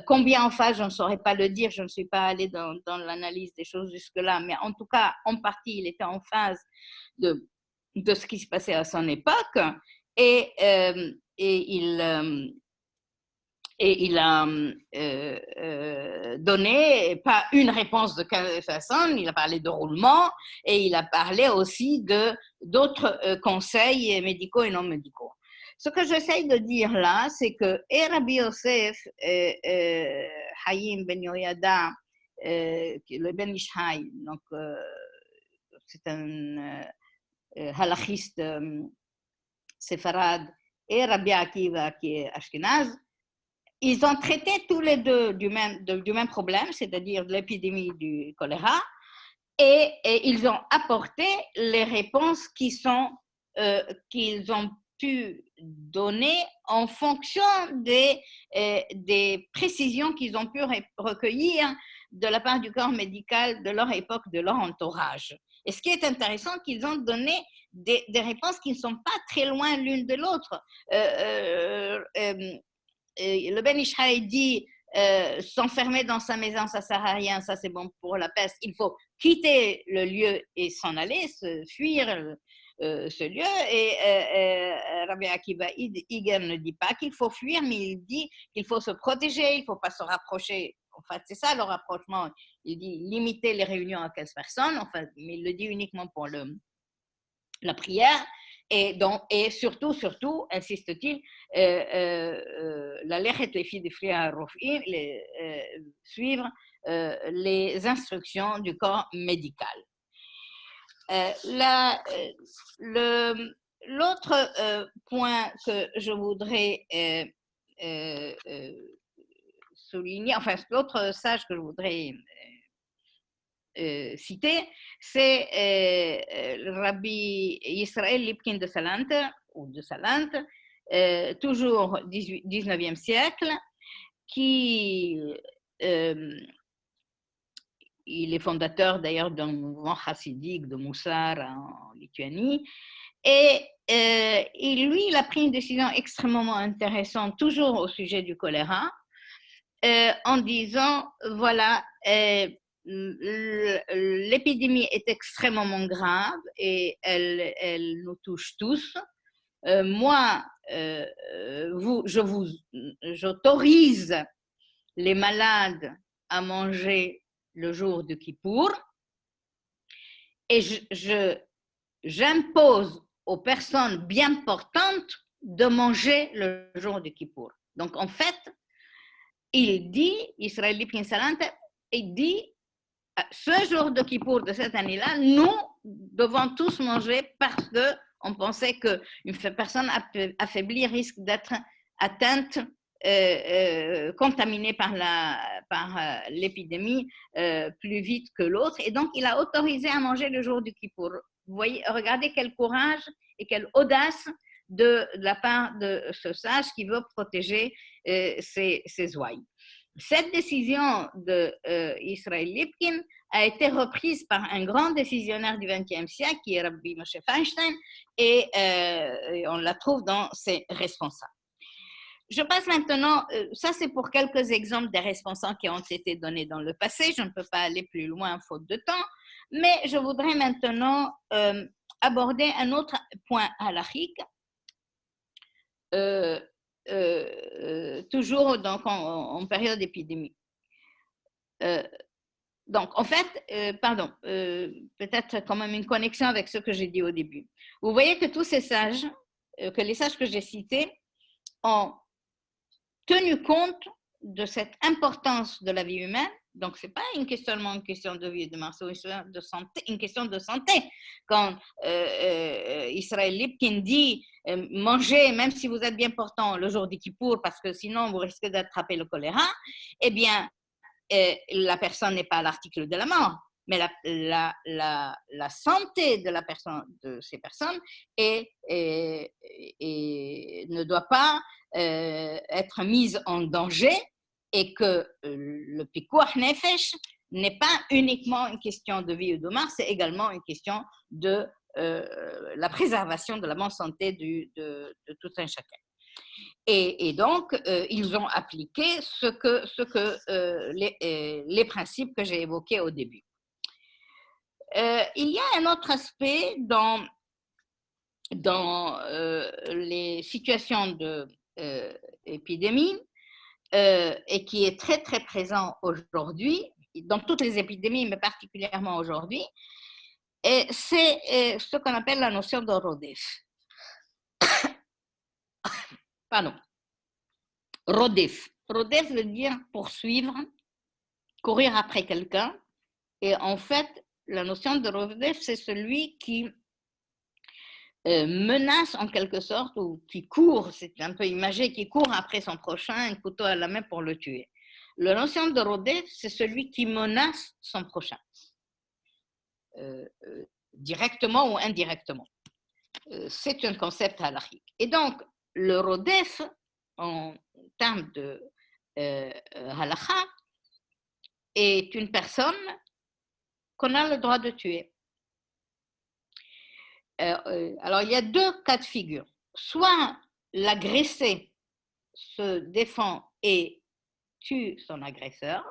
Combien en phase, je ne saurais pas le dire, je ne suis pas allée dans l'analyse des choses jusque-là, mais en tout cas, en partie, il était en phase de ce qui se passait à son époque, et il a donné pas une réponse de personne, il a parlé de roulement et il a parlé aussi d'autres conseils médicaux et non médicaux. Ce que j'essaye de dire là, c'est que Rabbi Yosef Haïm Ben Yoyada, le Ben Ishai, donc c'est un halachiste séfarade, et Rabbi Akiva qui est ashkénaze, ils ont traité tous les deux du même problème, c'est-à-dire de l'épidémie du choléra, et ils ont apporté les réponses qu'ils ont pu donner en fonction des précisions qu'ils ont pu recueillir de la part du corps médical de leur époque, de leur entourage. Et ce qui est intéressant, qu'ils ont donné des réponses qui ne sont pas très loin l'une de l'autre. Le Ben Ishai dit s'enfermer dans sa maison, ça ne sert à rien, ça c'est bon pour la peste. Il faut quitter le lieu et s'en aller, fuir ce lieu. Et Rabbi Akiva Iger ne dit pas qu'il faut fuir, mais il dit qu'il faut se protéger, il ne faut pas se rapprocher. En fait, c'est ça le rapprochement. Il dit limiter les réunions à 15 personnes, enfin, mais il le dit uniquement pour la prière. Et surtout, insiste-t-il, la lechet les filles des frères Rofim, suivre les instructions du corps médical. L'autre point que je voudrais souligner, enfin, l'autre sage que je voudrais citer, c'est le Rabbi Israël Lipkin de Salante, toujours 19e siècle, qui il est fondateur d'ailleurs d'un mouvement chassidique de Moussar en Lituanie, et lui, il a pris une décision extrêmement intéressante, toujours au sujet du choléra, en disant, voilà, l'épidémie est extrêmement grave et elle nous touche tous. Moi, j'autorise les malades à manger le jour de Kippour et j'impose aux personnes bien portantes de manger le jour de Kippour. Donc, en fait, il dit, Israël Lipkin Salante, il dit, ce jour de Kippour de cette année-là, nous devons tous manger parce qu'on pensait qu'une personne affaiblie risque d'être atteinte, contaminée par l'épidémie plus vite que l'autre. Et donc, il a autorisé à manger le jour du Kippour. Vous voyez, regardez quel courage et quelle audace de la part de ce sage qui veut protéger ses ouailles. Cette décision d'Israël Lipkin a été reprise par un grand décisionnaire du XXe siècle qui est Rabbi Moshe Feinstein et on la trouve dans ses responsables. Je passe maintenant, ça c'est pour quelques exemples des responsables qui ont été donnés dans le passé, je ne peux pas aller plus loin faute de temps, mais je voudrais maintenant aborder un autre point halachique toujours donc, en période d'épidémie. Donc, en fait, peut-être quand même une connexion avec ce que j'ai dit au début. Vous voyez que tous ces sages, que les sages que j'ai cités, ont tenu compte de cette importance de la vie humaine. Donc, ce n'est pas seulement une question de vie et de mort, c'est une question de santé. Quand Israël Lipkin dit mangez, même si vous êtes bien portant, le jour du Kippour, parce que sinon vous risquez d'attraper le choléra, eh bien, la personne n'est pas à l'article de la mort, mais la santé de ces personnes ne doit pas être mise en danger, et que le pikuach nefesh n'est pas uniquement une question de vie ou de mort, c'est également une question de la préservation de la bonne santé de tout un chacun. Et donc, ils ont appliqué les principes que j'ai évoqués au début. Il y a un autre aspect dans les situations d'épidémie et qui est très, très présent aujourd'hui, dans toutes les épidémies, mais particulièrement aujourd'hui, c'est ce qu'on appelle la notion de rodef. Pardon. Rodef. Rodef veut dire poursuivre, courir après quelqu'un. Et en fait, la notion de rodef, c'est celui qui menace en quelque sorte, ou qui court, c'est un peu imagé, qui court après son prochain, un couteau à la main pour le tuer. La notion de rodef, c'est celui qui menace son prochain, directement ou indirectement. C'est un concept halachique. Et donc, le rodef, en termes de halakha, est une personne qu'on a le droit de tuer. Alors, il y a deux cas de figure. Soit l'agressé se défend et tue son agresseur,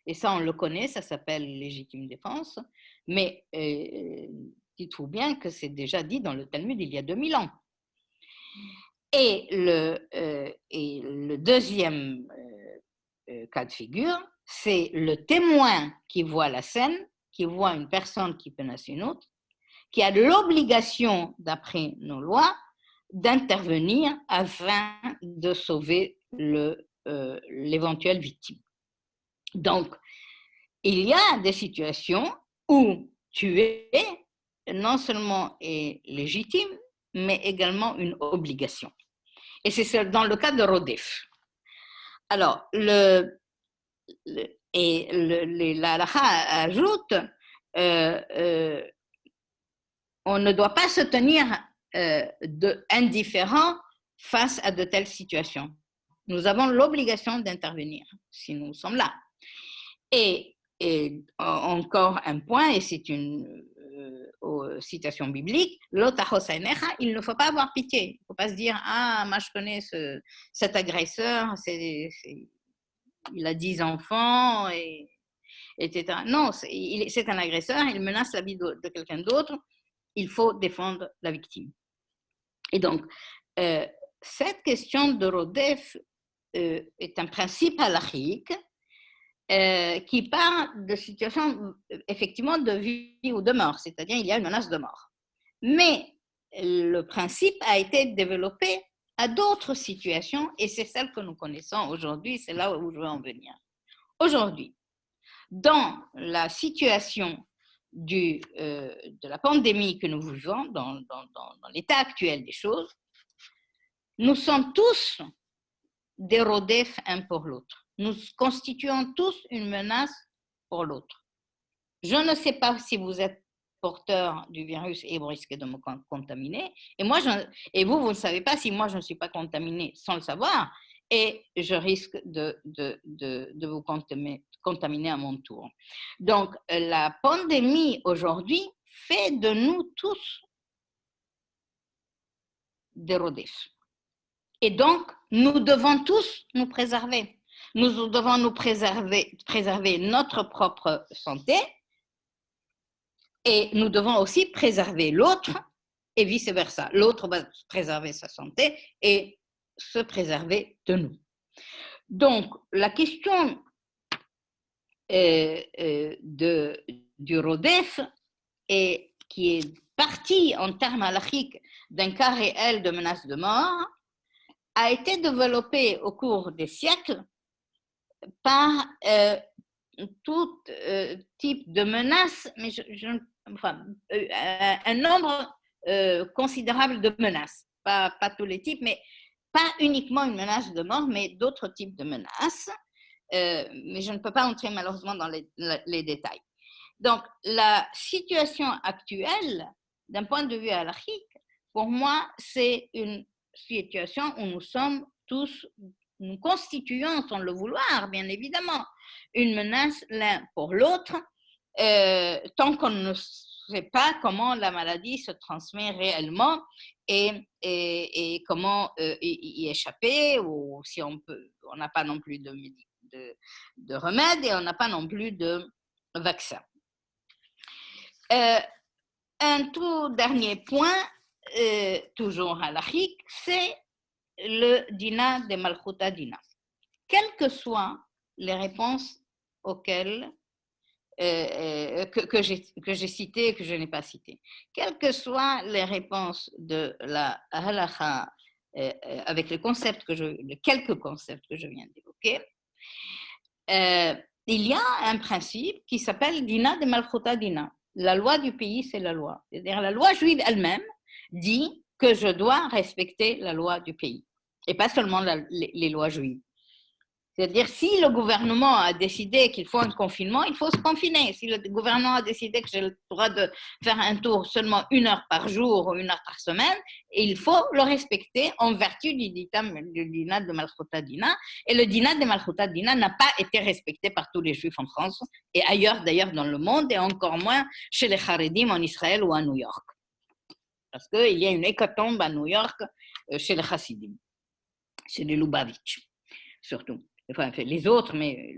et ça, on le connaît, ça s'appelle légitime défense, mais dites-vous bien que c'est déjà dit dans le Talmud il y a 2000 ans. Et le deuxième cas de figure, c'est le témoin qui voit la scène, qui voit une personne qui menace une autre, qui a l'obligation, d'après nos lois, d'intervenir afin de sauver l'éventuelle victime. Donc, il y a des situations où tuer non seulement est légitime, mais également une obligation. Et c'est dans le cas de Rodef. Alors, la halakha ajoute on ne doit pas se tenir indifférent face à de telles situations. Nous avons l'obligation d'intervenir si nous sommes là. Et encore un point, et c'est une citation biblique, il ne faut pas avoir pitié. Il ne faut pas se dire, ah, moi je connais cet agresseur, il a 10 enfants, etc. Non, c'est un agresseur, il menace la vie de quelqu'un d'autre. Il faut défendre la victime. Et donc, cette question de Rodef est un principe halachique qui parle de situations effectivement de vie ou de mort, c'est-à-dire il y a une menace de mort. Mais le principe a été développé à d'autres situations et c'est celle que nous connaissons aujourd'hui, c'est là où je veux en venir. Aujourd'hui, dans la situation de la pandémie que nous vivons, dans l'état actuel des choses, nous sommes tous des rodefs un pour l'autre. Nous constituons tous une menace pour l'autre. Je ne sais pas si vous êtes porteur du virus et vous risquez de me contaminer, et vous ne savez pas si moi je ne suis pas contaminée sans le savoir, et je risque de vous contaminer à mon tour. Donc, la pandémie aujourd'hui fait de nous tous des rodefs. Et donc, nous devons tous nous préserver. Nous devons nous préserver notre propre santé et nous devons aussi préserver l'autre et vice-versa. L'autre va préserver sa santé et se préserver de nous. Donc, la question du Rodef, qui est partie en termes halachiques d'un cas réel de menace de mort, a été développée au cours des siècles par tout type de menace, mais un nombre considérable de menaces, pas tous les types, mais pas uniquement une menace de mort, mais d'autres types de menaces. Mais je ne peux pas entrer malheureusement dans les détails. Donc, la situation actuelle, d'un point de vue halachique, pour moi, c'est une situation où nous sommes tous, nous constituons, sans le vouloir, bien évidemment, une menace l'un pour l'autre, tant qu'on ne sait pas comment la maladie se transmet réellement et comment y échapper, ou si on n'a pas non plus de remède et on n'a pas non plus de vaccin. Un tout dernier point, toujours halachique, c'est le dina de Malchuta Dina. Quelles que soient les réponses auxquelles que j'ai citées et que je n'ai pas citées, quelles que soient les réponses de la halacha avec les quelques concepts que je viens d'évoquer, il y a un principe qui s'appelle Dina de Malchuta Dina. La loi du pays, c'est la loi. C'est-à-dire la loi juive elle-même dit que je dois respecter la loi du pays, et pas seulement les lois juives. C'est-à-dire, si le gouvernement a décidé qu'il faut un confinement, il faut se confiner. Si le gouvernement a décidé que j'ai le droit de faire un tour seulement 1 heure par jour ou 1 heure par semaine, il faut le respecter en vertu du dina de Malchuta Dina. Et le dina de Malchuta Dina n'a pas été respecté par tous les juifs en France et ailleurs d'ailleurs dans le monde, et encore moins chez les Haredim en Israël ou à New York. Parce qu'il y a une hécatombe à New York chez les Hasidim, chez les Lubavitch surtout. Enfin, les autres, mais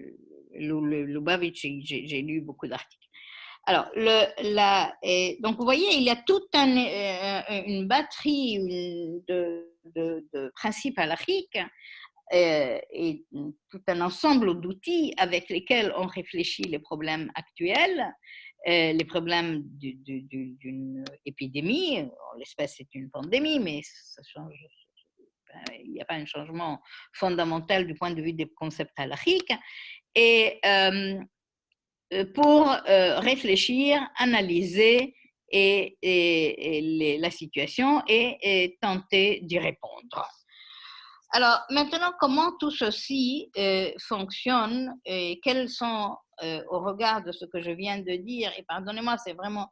Lubavitch, j'ai lu beaucoup d'articles. Alors, donc vous voyez, il y a toute une batterie de principes halachiques et tout un ensemble d'outils avec lesquels on réfléchit les problèmes actuels, les problèmes d'une épidémie. En l'espèce, c'est une pandémie, mais ça change. Il n'y a pas un changement fondamental du point de vue des concepts halachiques, et pour réfléchir, analyser la situation et tenter d'y répondre. Alors maintenant, comment tout ceci fonctionne et quels sont, au regard de ce que je viens de dire, et pardonnez-moi, c'est vraiment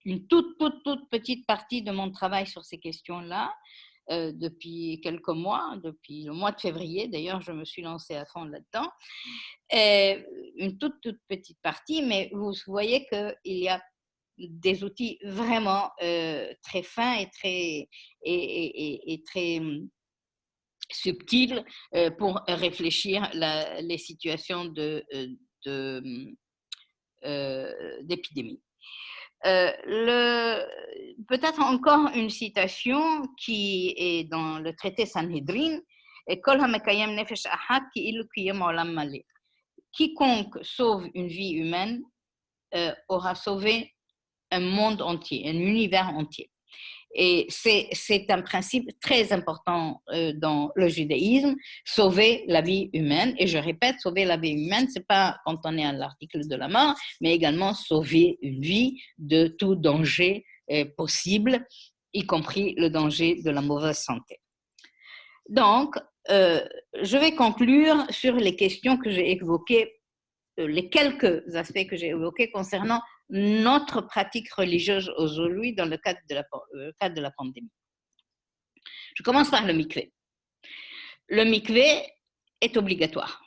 une toute petite partie de mon travail sur ces questions-là, depuis quelques mois, depuis le mois de février, d'ailleurs, je me suis lancée à fond là-dedans. Une toute petite partie, mais vous voyez qu'il y a des outils vraiment très fins et très subtils pour réfléchir les situations d'épidémie. Peut-être encore une citation qui est dans le traité Sanhedrin, quiconque sauve une vie humaine aura sauvé un monde entier, un univers entier. Et c'est un principe très important dans le judaïsme, sauver la vie humaine. Et je répète, sauver la vie humaine, ce n'est pas quand on est à l'article de la mort, mais également sauver une vie de tout danger possible, y compris le danger de la mauvaise santé. Donc, je vais conclure sur les questions que j'ai évoquées, les quelques aspects que j'ai évoqués concernant notre pratique religieuse aujourd'hui dans le cadre de la pandémie. Je commence par le mikvé. Le mikvé est obligatoire.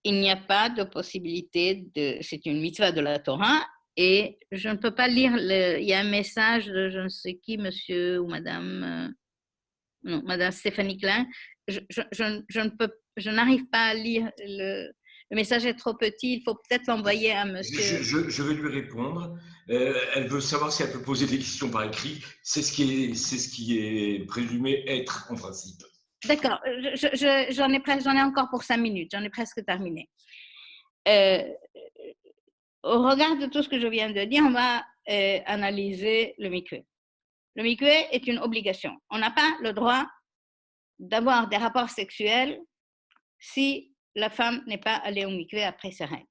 Il n'y a pas de possibilité c'est une mitzvah de la Torah, et je ne peux pas lire, il y a un message de je ne sais qui, monsieur ou madame, non, madame Stéphanie Klein, je n'arrive pas à lire le le message est trop petit, il faut peut-être l'envoyer à monsieur. Je vais lui répondre. Elle veut savoir si elle peut poser des questions par écrit. C'est ce qui est présumé être en principe. D'accord, j'en ai encore pour 5 minutes, j'en ai presque terminé. Au regard de tout ce que je viens de dire, on va analyser le mikvé. Le mikvé est une obligation. On n'a pas le droit d'avoir des rapports sexuels si la femme n'est pas allée au mikvé après ses règles.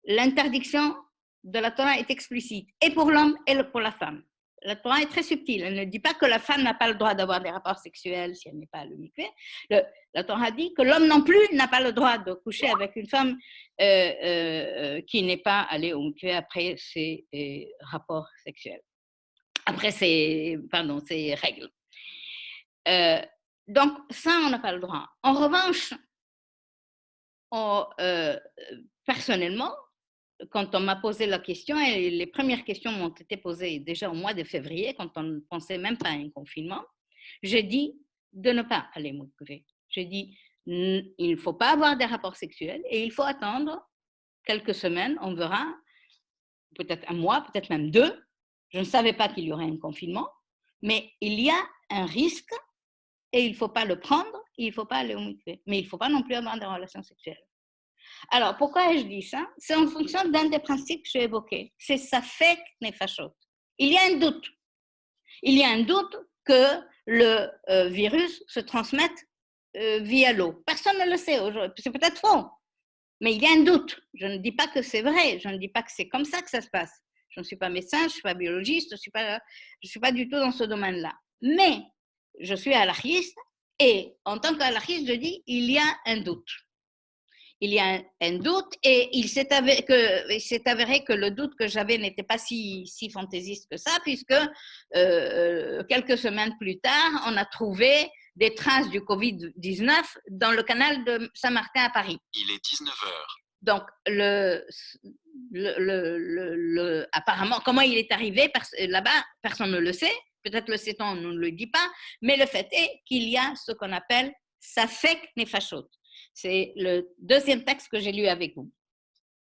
L'interdiction de la Torah est explicite, et pour l'homme et pour la femme. La Torah est très subtile. Elle ne dit pas que la femme n'a pas le droit d'avoir des rapports sexuels si elle n'est pas à le mikvé. La Torah dit que l'homme non plus n'a pas le droit de coucher avec une femme qui n'est pas allée au mikvé après ses rapports sexuels, après ses règles. Donc, ça, on n'a pas le droit. En revanche, personnellement, quand on m'a posé la question, et les premières questions m'ont été posées déjà au mois de février, quand on ne pensait même pas à un confinement, j'ai dit de ne pas aller au mikvé. J'ai dit, il ne faut pas avoir des rapports sexuels et il faut attendre quelques semaines, on verra, peut-être un mois, peut-être même 2. Je ne savais pas qu'il y aurait un confinement, mais il y a un risque et il ne faut pas le prendre, il ne faut pas aller au mikvé. Mais il ne faut pas non plus avoir des relations sexuelles. Alors, pourquoi je dis ça? C'est en fonction d'un des principes que j'ai évoqués. C'est safek nefashot. Il y a un doute. Il y a un doute que le virus se transmette via l'eau. Personne ne le sait aujourd'hui. C'est peut-être faux, mais il y a un doute. Je ne dis pas que c'est vrai. Je ne dis pas que c'est comme ça que ça se passe. Je ne suis pas médecin, je ne suis pas biologiste, je ne suis pas du tout dans ce domaine-là. Mais je suis halachiste et en tant qu'halachiste, je dis il y a un doute. Il y a un doute et il s'est avéré que le doute que j'avais n'était pas si fantaisiste que ça, puisque quelques semaines plus tard, on a trouvé des traces du Covid-19 dans le canal de Saint-Martin à Paris. Il est 19h. Donc, apparemment, comment il est arrivé là-bas, personne ne le sait. Peut-être le sait-on, on ne le dit pas. Mais le fait est qu'il y a ce qu'on appelle safek nefashot. C'est le deuxième texte que j'ai lu avec vous.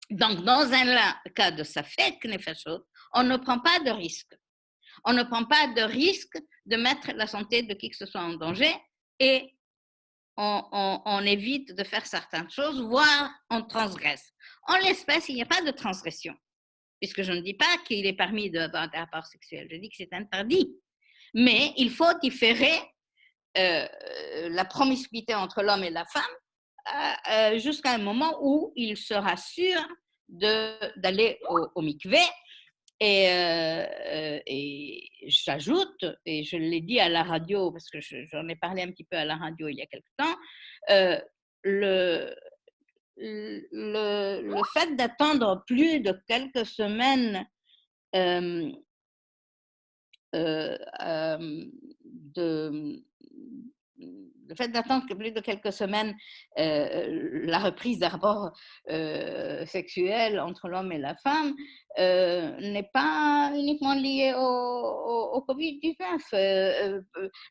Donc, dans un cas de safek nefashot, on ne prend pas de risque. On ne prend pas de risque de mettre la santé de qui que ce soit en danger et on évite de faire certaines choses, voire on transgresse. En l'espèce, il n'y a pas de transgression, puisque je ne dis pas qu'il est permis d'avoir des rapports sexuels, je dis que c'est interdit. Mais il faut différer la promiscuité entre l'homme et la femme jusqu'à un moment où il sera sûr d'aller au mikvé. Et j'ajoute, et je l'ai dit à la radio, parce que j'en ai parlé un petit peu à la radio il y a quelque temps, le fait d'attendre plus de quelques semaines le fait d'attendre que plus de quelques semaines la reprise des rapports sexuels entre l'homme et la femme n'est pas uniquement lié au Covid-19.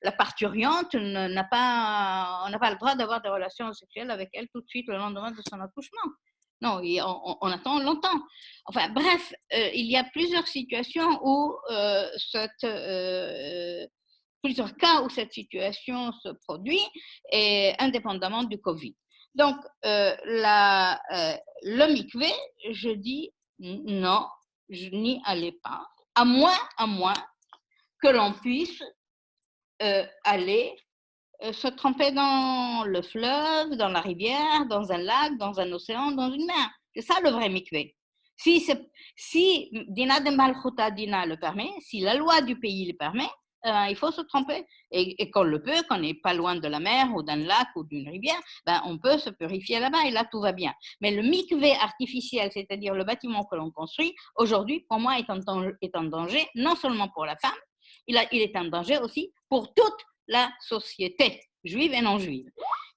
La parturiente on n'a pas le droit d'avoir des relations sexuelles avec elle tout de suite le lendemain de son accouchement. Non, on attend longtemps. Enfin, bref, il y a plusieurs situations où plusieurs cas où cette situation se produit, et indépendamment du Covid. Donc, le mikvé, je dis non, je n'y allais pas, à moins que l'on puisse aller se tremper dans le fleuve, dans la rivière, dans un lac, dans un océan, dans une mer. C'est ça le vrai mikvé. Si Dina de Malchuta Dina le permet, si la loi du pays le permet, il faut se tremper. Et qu'on le peut, qu'on n'est pas loin de la mer ou d'un lac ou d'une rivière, on peut se purifier là-bas et là, tout va bien. Mais le mikvé artificiel, c'est-à-dire le bâtiment que l'on construit, aujourd'hui, pour moi, est en danger, non seulement pour la femme, il est en danger aussi pour toute la société, juive et non juive.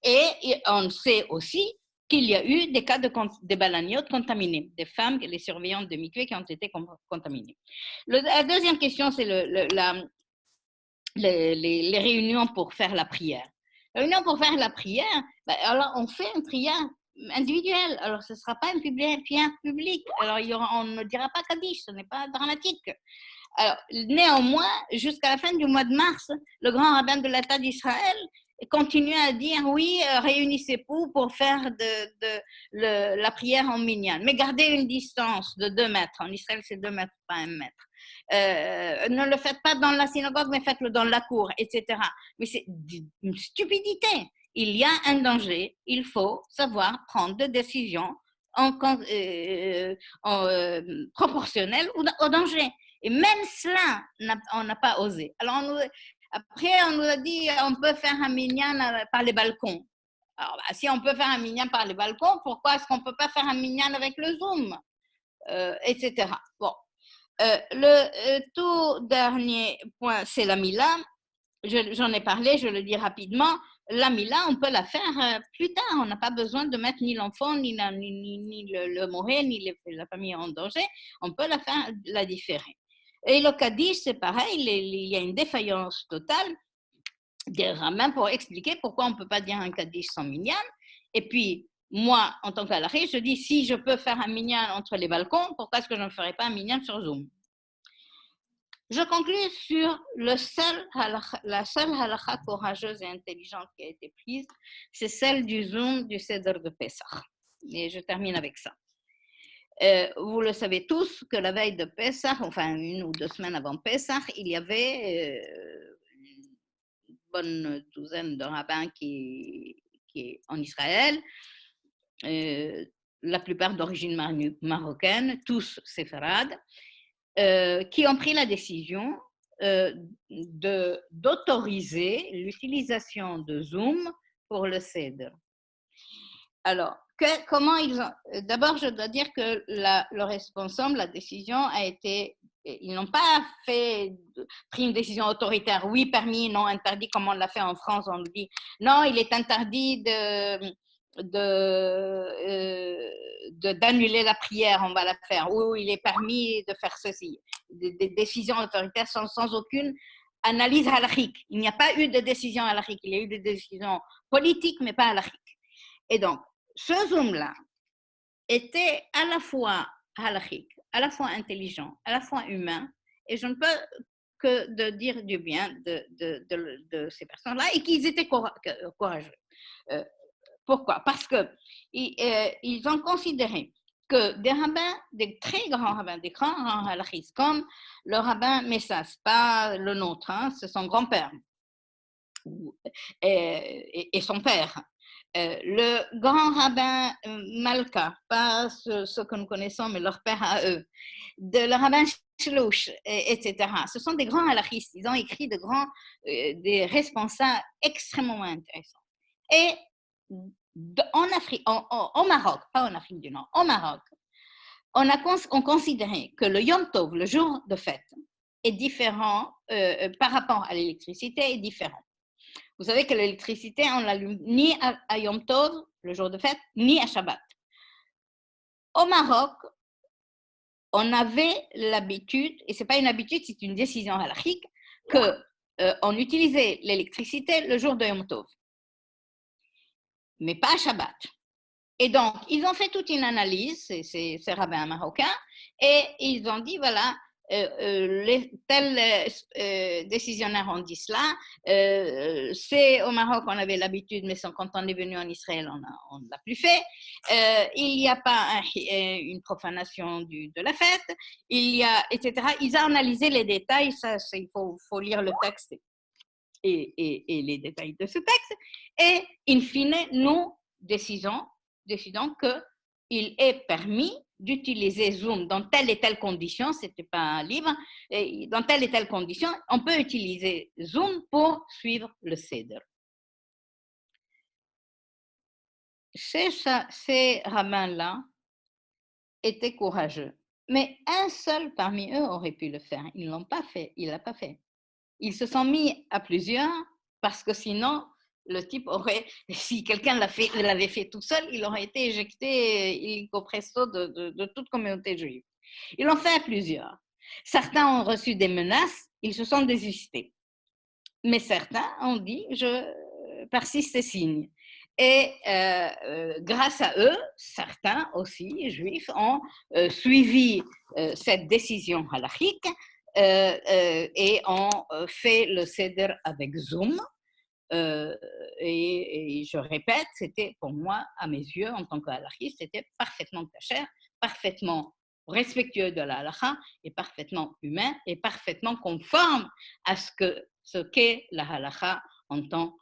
Et on sait aussi qu'il y a eu des cas de balaniotes contaminés, des femmes, les surveillantes de mikvé qui ont été contaminées. La deuxième question, c'est les réunions pour faire la prière. La réunion pour faire la prière, alors on fait une prière individuel. Alors, ce ne sera pas un prière public. Alors, on ne dira pas Kaddish, ce n'est pas dramatique. Alors, néanmoins, jusqu'à la fin du mois de mars, le grand rabbin de l'État d'Israël continue à dire oui, réunissez-vous pour faire la prière en minyan. Mais gardez une distance de 2 mètres. En Israël, c'est 2 mètres, pas 1 mètre. Ne le faites pas dans la synagogue, mais faites-le dans la cour, etc. Mais c'est une stupidité. Il y a un danger. Il faut savoir prendre des décisions proportionnelles au danger. Et même cela, on n'a pas osé. Alors, après, on nous a dit on peut faire un minyan par les balcons. Alors, si on peut faire un minyan par les balcons, pourquoi est-ce qu'on ne peut pas faire un minyan avec le Zoom, etc. Bon. Le tout dernier point, c'est la Mila. J'en ai parlé, je le dis rapidement. La Mila, on peut la faire plus tard. On n'a pas besoin de mettre ni l'enfant, ni le moré, ni la famille en danger. On peut la différer. Et le Kaddish, c'est pareil, il y a une défaillance totale des rabbins pour expliquer pourquoi on ne peut pas dire un Kaddish sans minyan. Et puis, moi, en tant qu'halakhi, je dis, si je peux faire un minyan entre les balcons, pourquoi est-ce que je ne ferai pas un minyan sur Zoom? Je conclue sur la seule halakha courageuse et intelligente qui a été prise, c'est celle du Zoom du Seder de Pessah. Et je termine avec ça. Vous le savez tous que la veille de Pessah, enfin 1 ou 2 semaines avant Pessah, il y avait une bonne douzaine de rabbins qui en Israël, la plupart d'origine marocaine, tous séfarades, qui ont pris la décision d'autoriser l'utilisation de Zoom pour le Seder. Alors, comment ils ont... D'abord, je dois dire que le responsable, la décision a été... Ils n'ont pas pris une décision autoritaire, oui, permis, non, interdit, comme on l'a fait en France, on dit, non, il est interdit d'annuler la prière, on va la faire, ou il est permis de faire ceci. Des décisions autoritaires sans aucune analyse halakhique. Il n'y a pas eu de décision halakhique, il y a eu des décisions politiques, mais pas halakhiques. Et donc, ce Zoom-là était à la fois halakhique, à la fois intelligent, à la fois humain, et je ne peux que de dire du bien de ces personnes-là et qu'ils étaient courageux. Pourquoi? Parce qu'ils ont considéré que des rabbins, des très grands rabbins, des grands halakhistes, comme le rabbin Messas, pas le nôtre, hein, c'est son grand-père et son père, le grand rabbin Malka, pas ceux que nous connaissons, mais leur père à eux, le rabbin Shlouch, etc. Ce sont des grands halakhistes. Ils ont écrit des responsables extrêmement intéressants. Et en Afrique, au Maroc, pas en Afrique du Nord, au Maroc, on considérait que le Yom Tov, le jour de fête, est différent par rapport à l'électricité, est différent. Vous savez que l'électricité, on l'allume ni à Yom Tov, le jour de fête, ni à Shabbat. Au Maroc, on avait l'habitude, et ce n'est pas une habitude, c'est une décision halakhique, qu'on utilisait l'électricité le jour de Yom Tov, mais pas à Shabbat. Et donc, ils ont fait toute une analyse, ces rabbins marocains, et ils ont dit, voilà, tels décisionnaires ont dit cela. C'est au Maroc, on avait l'habitude, mais quand on est venu en Israël, on ne l'a plus fait. Il n'y a pas une profanation de la fête, il y a, etc. Ils ont analysé les détails, il faut lire le texte et les détails de ce texte. Et, in fine, nous décidons qu'il est permis d'utiliser Zoom dans telle et telle condition, ce n'était pas libre, et dans telle et telle condition, on peut utiliser Zoom pour suivre le Seder. Ces rabbins-là étaient courageux, mais un seul parmi eux aurait pu le faire. Ils ne l'ont pas fait, il ne l'a pas fait. Ils se sont mis à plusieurs parce que sinon, le type aurait, si quelqu'un l'avait fait tout seul, il aurait été éjecté illico presto de toute communauté juive. Ils l'ont fait à plusieurs. Certains ont reçu des menaces, ils se sont désistés. Mais certains ont dit, je persiste et signe. Et grâce à eux, certains aussi, juifs, ont suivi cette décision halachique et ont fait le seder avec Zoom. Et je répète, c'était pour moi, à mes yeux, en tant qu'halachiste, c'était parfaitement kasher, parfaitement respectueux de la halakha et parfaitement humain et parfaitement conforme à ce qu'est la halakha en temps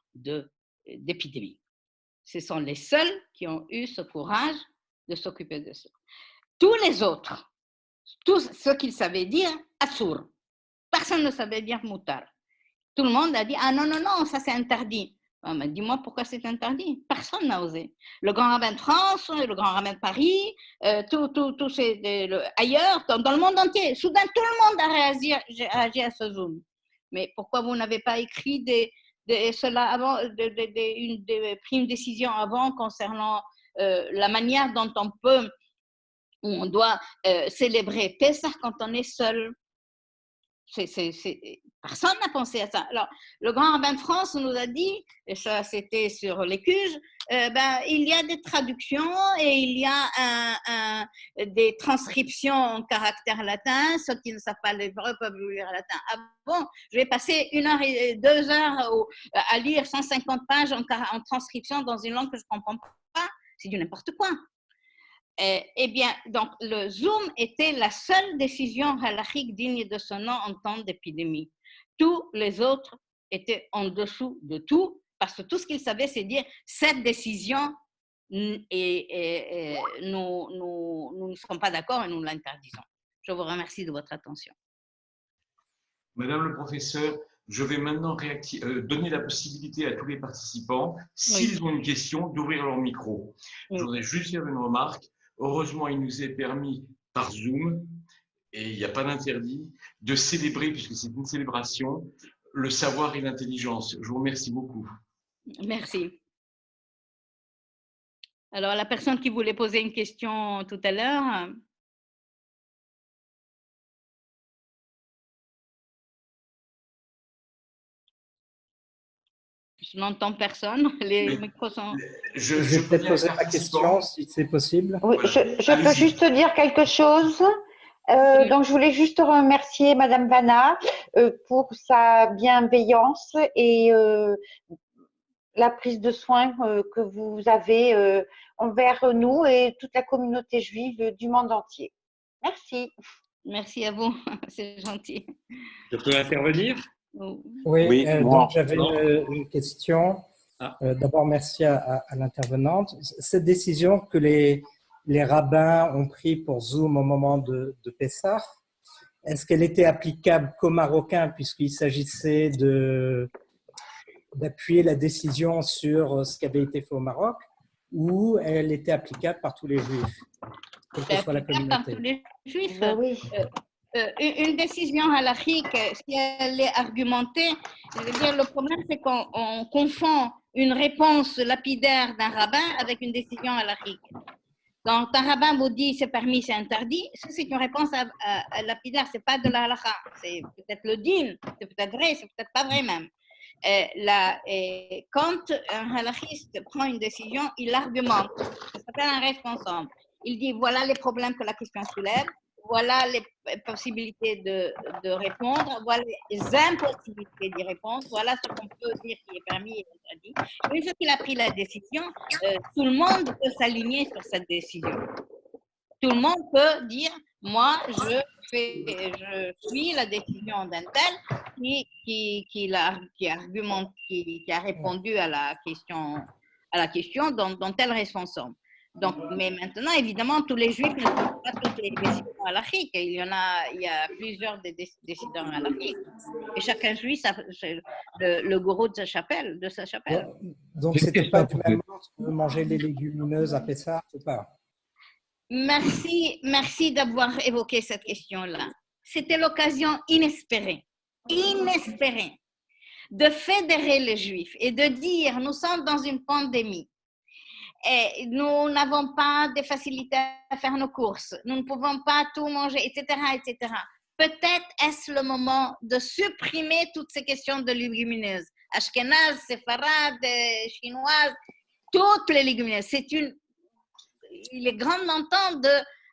d'épidémie. Ce sont les seuls qui ont eu ce courage de s'occuper de ça. Tous les autres, tous ceux qu'ils savaient dire, assour. Personne ne savait dire moutar. Tout le monde a dit, ah non, non, non, ça c'est interdit. Ah, mais dis-moi pourquoi c'est interdit. Personne n'a osé. Le grand rabbin de France, le grand rabbin de Paris, ailleurs, dans le monde entier. Soudain, tout le monde a réagi à ce Zoom. Mais pourquoi vous n'avez pas écrit cela avant, pris une décision avant concernant la manière dont on doit célébrer Pessah quand on est seul? Personne n'a pensé à ça. Alors, le grand rabbin de France nous a dit, et ça c'était sur l'Écuge, il y a des traductions et il y a des transcriptions en caractère latin. Ceux qui ne savent pas l'hébreu peuvent lire latin. Ah bon, je vais passer 1 heure et 2 heures à lire 150 pages en transcription dans une langue que je ne comprends pas. C'est du n'importe quoi. Eh bien, donc, le Zoom était la seule décision halachique digne de ce nom en temps d'épidémie. Tous les autres étaient en dessous de tout, parce que tout ce qu'ils savaient, c'est dire cette décision, nous ne sommes pas d'accord et nous l'interdisons. Je vous remercie de votre attention. Madame le professeur, je vais maintenant donner la possibilité à tous les participants, s'ils ont une question, d'ouvrir leur micro. Je voudrais juste faire une remarque. Heureusement, il nous est permis par Zoom, et il n'y a pas d'interdit, de célébrer, puisque c'est une célébration, le savoir et l'intelligence. Je vous remercie beaucoup. Merci. Alors, la personne qui voulait poser une question tout à l'heure. Je n'entends personne. Les micros sont… Je vais peut-être poser ma question, si c'est possible. Oui, je peux juste dire quelque chose. Donc, je voulais juste remercier Madame Vanna pour sa bienveillance et la prise de soin que vous avez envers nous et toute la communauté juive du monde entier. Merci. Merci à vous, c'est gentil. Je peux intervenir? Oui, donc j'avais une question. D'abord, merci à l'intervenante. Cette décision que les rabbins ont prise pour Zoom au moment de Pessah, est-ce qu'elle était applicable qu'aux Marocains puisqu'il s'agissait d'appuyer la décision sur ce qui avait été fait au Maroc, ou elle était applicable par tous les Juifs, quelle que soit la communauté? Par tous les Juifs. Oui. Une décision halachique, si elle est argumentée, je veux dire, le problème c'est qu'on confond une réponse lapidaire d'un rabbin avec une décision halachique. Quand un rabbin vous dit c'est permis, c'est interdit, ça c'est une réponse lapidaire, c'est pas de la halakha, c'est peut-être le din, c'est peut-être vrai, c'est peut-être pas vrai même. Quand un halachiste prend une décision, il argumente, ça s'appelle un responsable. Il dit voilà les problèmes que la question soulève, voilà les possibilités de répondre, voilà les impossibilités d'y répondre, voilà ce qu'on peut dire qui est permis et interdit. Une fois qu'il a pris la décision, tout le monde peut s'aligner sur cette décision. Tout le monde peut dire, moi, je suis la décision d'un tel qui a répondu à la question dont elle responsable. Donc, mais maintenant, évidemment, tous les juifs ne sont pas toutes les décisions halachiques. Il y a plusieurs décideurs halachiques. Et chacun juif, le gourou de sa chapelle. Donc, c'était pas du même ordre de manger les légumineuses à Pessah ou pas? Merci d'avoir évoqué cette question-là. C'était l'occasion inespérée de fédérer les juifs et de dire, nous sommes dans une pandémie. Et nous n'avons pas de facilité à faire nos courses, nous ne pouvons pas tout manger, etc., etc. Peut-être est-ce le moment de supprimer toutes ces questions de légumineuses, ashkénazes, séfarades, chinoises. toutes les légumineuses. Il est grandement temps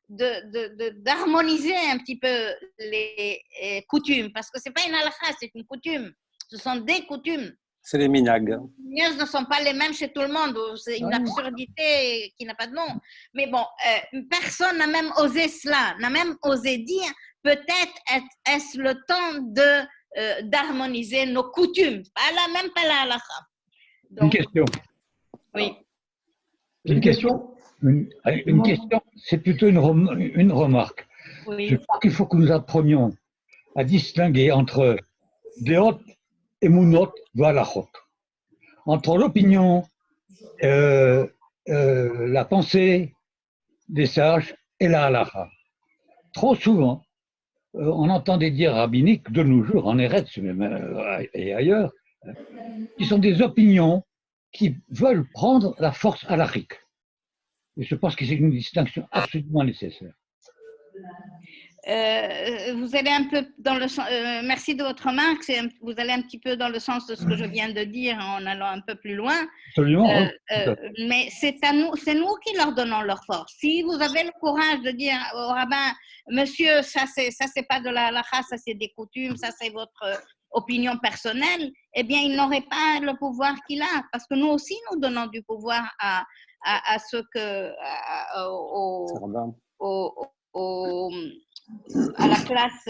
d'harmoniser un petit peu les coutumes, parce que ce n'est pas une halakha, c'est une coutume. Ce sont des coutumes. C'est les minag. Les légumineuses ne sont pas les mêmes chez tout le monde. C'est une absurdité qui n'a pas de nom. Mais bon, personne n'a même osé cela, n'a même osé dire peut-être est-ce le temps d'harmoniser nos coutumes. Même pas la halakha. Une question. Oui. Une question. Une question, c'est plutôt une remarque. Oui. Je crois qu'il faut que nous apprenions à distinguer entre Deot et Munot Valachot. Entre l'opinion, la pensée des sages et la halakha. Trop souvent, on entend des dires rabbiniques de nos jours, en Eretz même et ailleurs, qui sont des opinions qui veulent prendre la force halakhique. Et je pense que c'est une distinction absolument nécessaire. Vous allez un peu dans le sens, merci de votre remarque, vous allez un petit peu dans le sens de ce que je viens de dire en allant un peu plus loin. Absolument. Mais c'est nous qui leur donnons leur force. Si vous avez le courage de dire au rabbin, monsieur, ça c'est pas de la halakha, ça c'est des coutumes, ça c'est votre opinion personnelle, eh bien il n'aurait pas le pouvoir qu'il a, parce que nous aussi nous donnons du pouvoir à la classe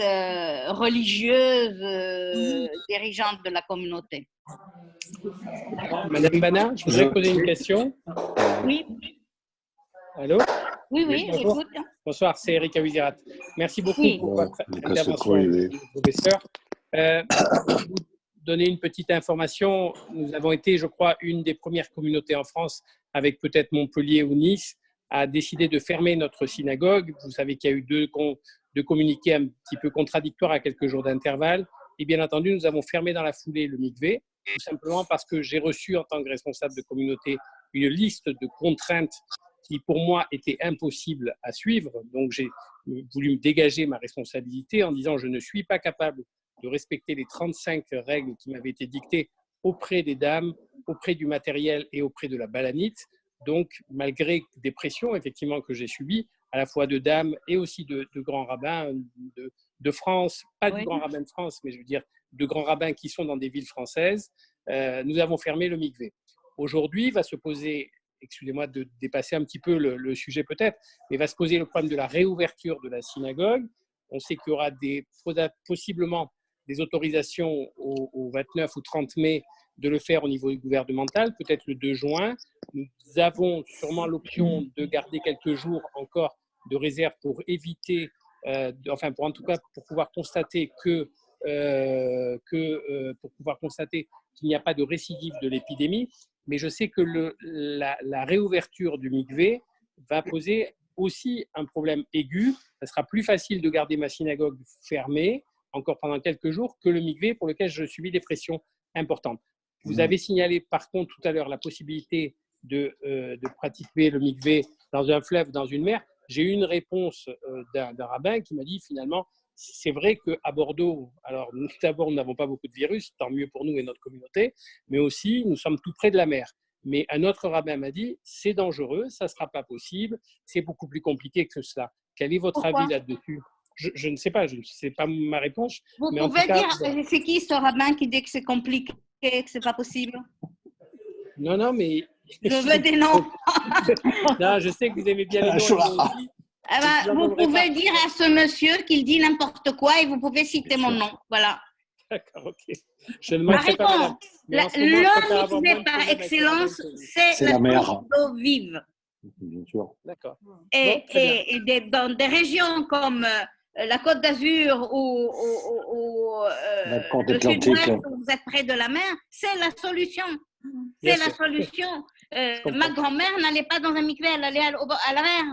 religieuse dirigeante de la communauté. Madame Bana, je voudrais poser une question. Oui. Allô? Oui, j'écoute. Bonsoir, c'est Erika Wizirat. Merci beaucoup pour votre intervention, professeur. Pour vous donner une petite information, nous avons été, je crois, une des premières communautés en France, avec peut-être Montpellier ou Nice, à décider de fermer notre synagogue. Vous savez qu'il y a eu deux communiqués un petit peu contradictoires à quelques jours d'intervalle. Et bien entendu, nous avons fermé dans la foulée le mikvé, tout simplement parce que j'ai reçu en tant que responsable de communauté une liste de contraintes qui pour moi étaient impossibles à suivre. Donc j'ai voulu me dégager ma responsabilité en disant je ne suis pas capable de respecter les 35 règles qui m'avaient été dictées auprès des dames, auprès du matériel et auprès de la balanite. Donc, malgré des pressions effectivement que j'ai subies, à la fois de dames et aussi de grands rabbins de France, pas du grand rabbin de France, mais je veux dire de grands rabbins qui sont dans des villes françaises, nous avons fermé le mikvé. Aujourd'hui, va se poser, excusez-moi de dépasser un petit peu le sujet peut-être, mais va se poser le problème de la réouverture de la synagogue. On sait qu'il y aura possiblement des autorisations au 29 ou 30 mai de le faire au niveau gouvernemental, peut-être le 2 juin. Nous avons sûrement l'option de garder quelques jours encore de réserve pour éviter, pour pouvoir constater qu'il n'y a pas de récidive de l'épidémie. Mais je sais que la réouverture du mikvé va poser aussi un problème aigu. Ça sera plus facile de garder ma synagogue fermée encore pendant quelques jours que le mikvé pour lequel je subis des pressions importantes. Vous avez signalé par contre tout à l'heure la possibilité de pratiquer le mikvé dans un fleuve, dans une mer. J'ai eu une réponse d'un rabbin qui m'a dit finalement, c'est vrai qu'à Bordeaux, alors d'abord nous n'avons pas beaucoup de virus, tant mieux pour nous et notre communauté, mais aussi nous sommes tout près de la mer. Mais un autre rabbin m'a dit, c'est dangereux, ça ne sera pas possible, c'est beaucoup plus compliqué que cela. Quel est votre avis là-dessus ? Je ne sais pas, ce n'est pas ma réponse. Vous mais pouvez en tout cas, dire, c'est qui ce rabbin qui dit que c'est compliqué, que ce n'est pas possible? Non, mais… Je veux des noms. Non, je sais que vous aimez bien les noms aussi. Vous pouvez dire à ce monsieur qu'il dit n'importe quoi et vous pouvez citer mon nom. Voilà. D'accord, ok. Je ne manquerai pas. Le mikvé par excellence, c'est la source d'eau vive. Bien sûr. D'accord. Et dans des régions comme la Côte d'Azur ou le sud-ouest où vous êtes près de la mer, c'est la solution. C'est la solution. Ma grand-mère n'allait pas dans un mikvé, elle allait à la mer.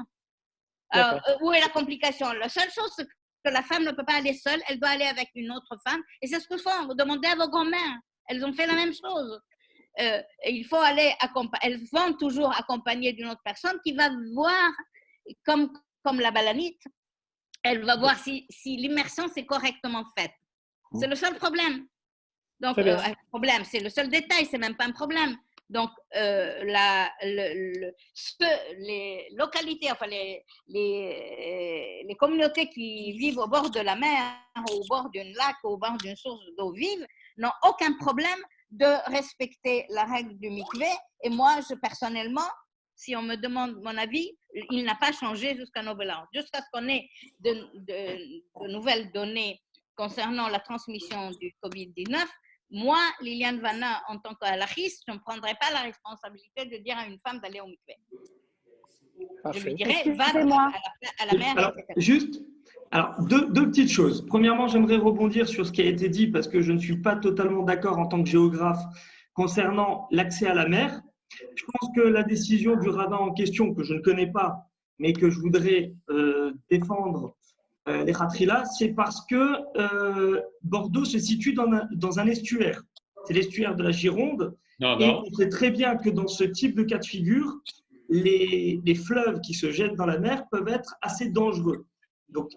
Alors, où est la complication? La seule chose, c'est que la femme ne peut pas aller seule, elle doit aller avec une autre femme. Et c'est ce que font. Vous demandez à vos grand-mères. Elles ont fait la même chose. Il faut aller elles vont toujours accompagner d'une autre personne qui va voir, comme la balanite, elle va voir si l'immersion s'est correctement faite. C'est le seul problème. Donc, problème, c'est le seul détail, c'est même pas un problème. Donc, les localités, enfin les communautés qui vivent au bord de la mer, au bord d'un lac, au bord d'une source d'eau vive, n'ont aucun problème de respecter la règle du mikvé. Et moi, personnellement, si on me demande mon avis, il n'a pas changé jusqu'à nouvel ordre. Jusqu'à ce qu'on ait de nouvelles données concernant la transmission du Covid-19, moi, Liliane Vanna, en tant qu'halachiste, je ne prendrai pas la responsabilité de dire à une femme d'aller au mikvé. Je lui dirais, va à la mer. Alors, juste, deux petites choses. Premièrement, j'aimerais rebondir sur ce qui a été dit parce que je ne suis pas totalement d'accord en tant que géographe concernant l'accès à la mer. Je pense que la décision du rabbin en question, que je ne connais pas, mais que je voudrais défendre les Khatrila, c'est parce que Bordeaux se situe dans un estuaire. C'est l'estuaire de la Gironde. Et on sait très bien que dans ce type de cas de figure, les fleuves qui se jettent dans la mer peuvent être assez dangereux. Donc,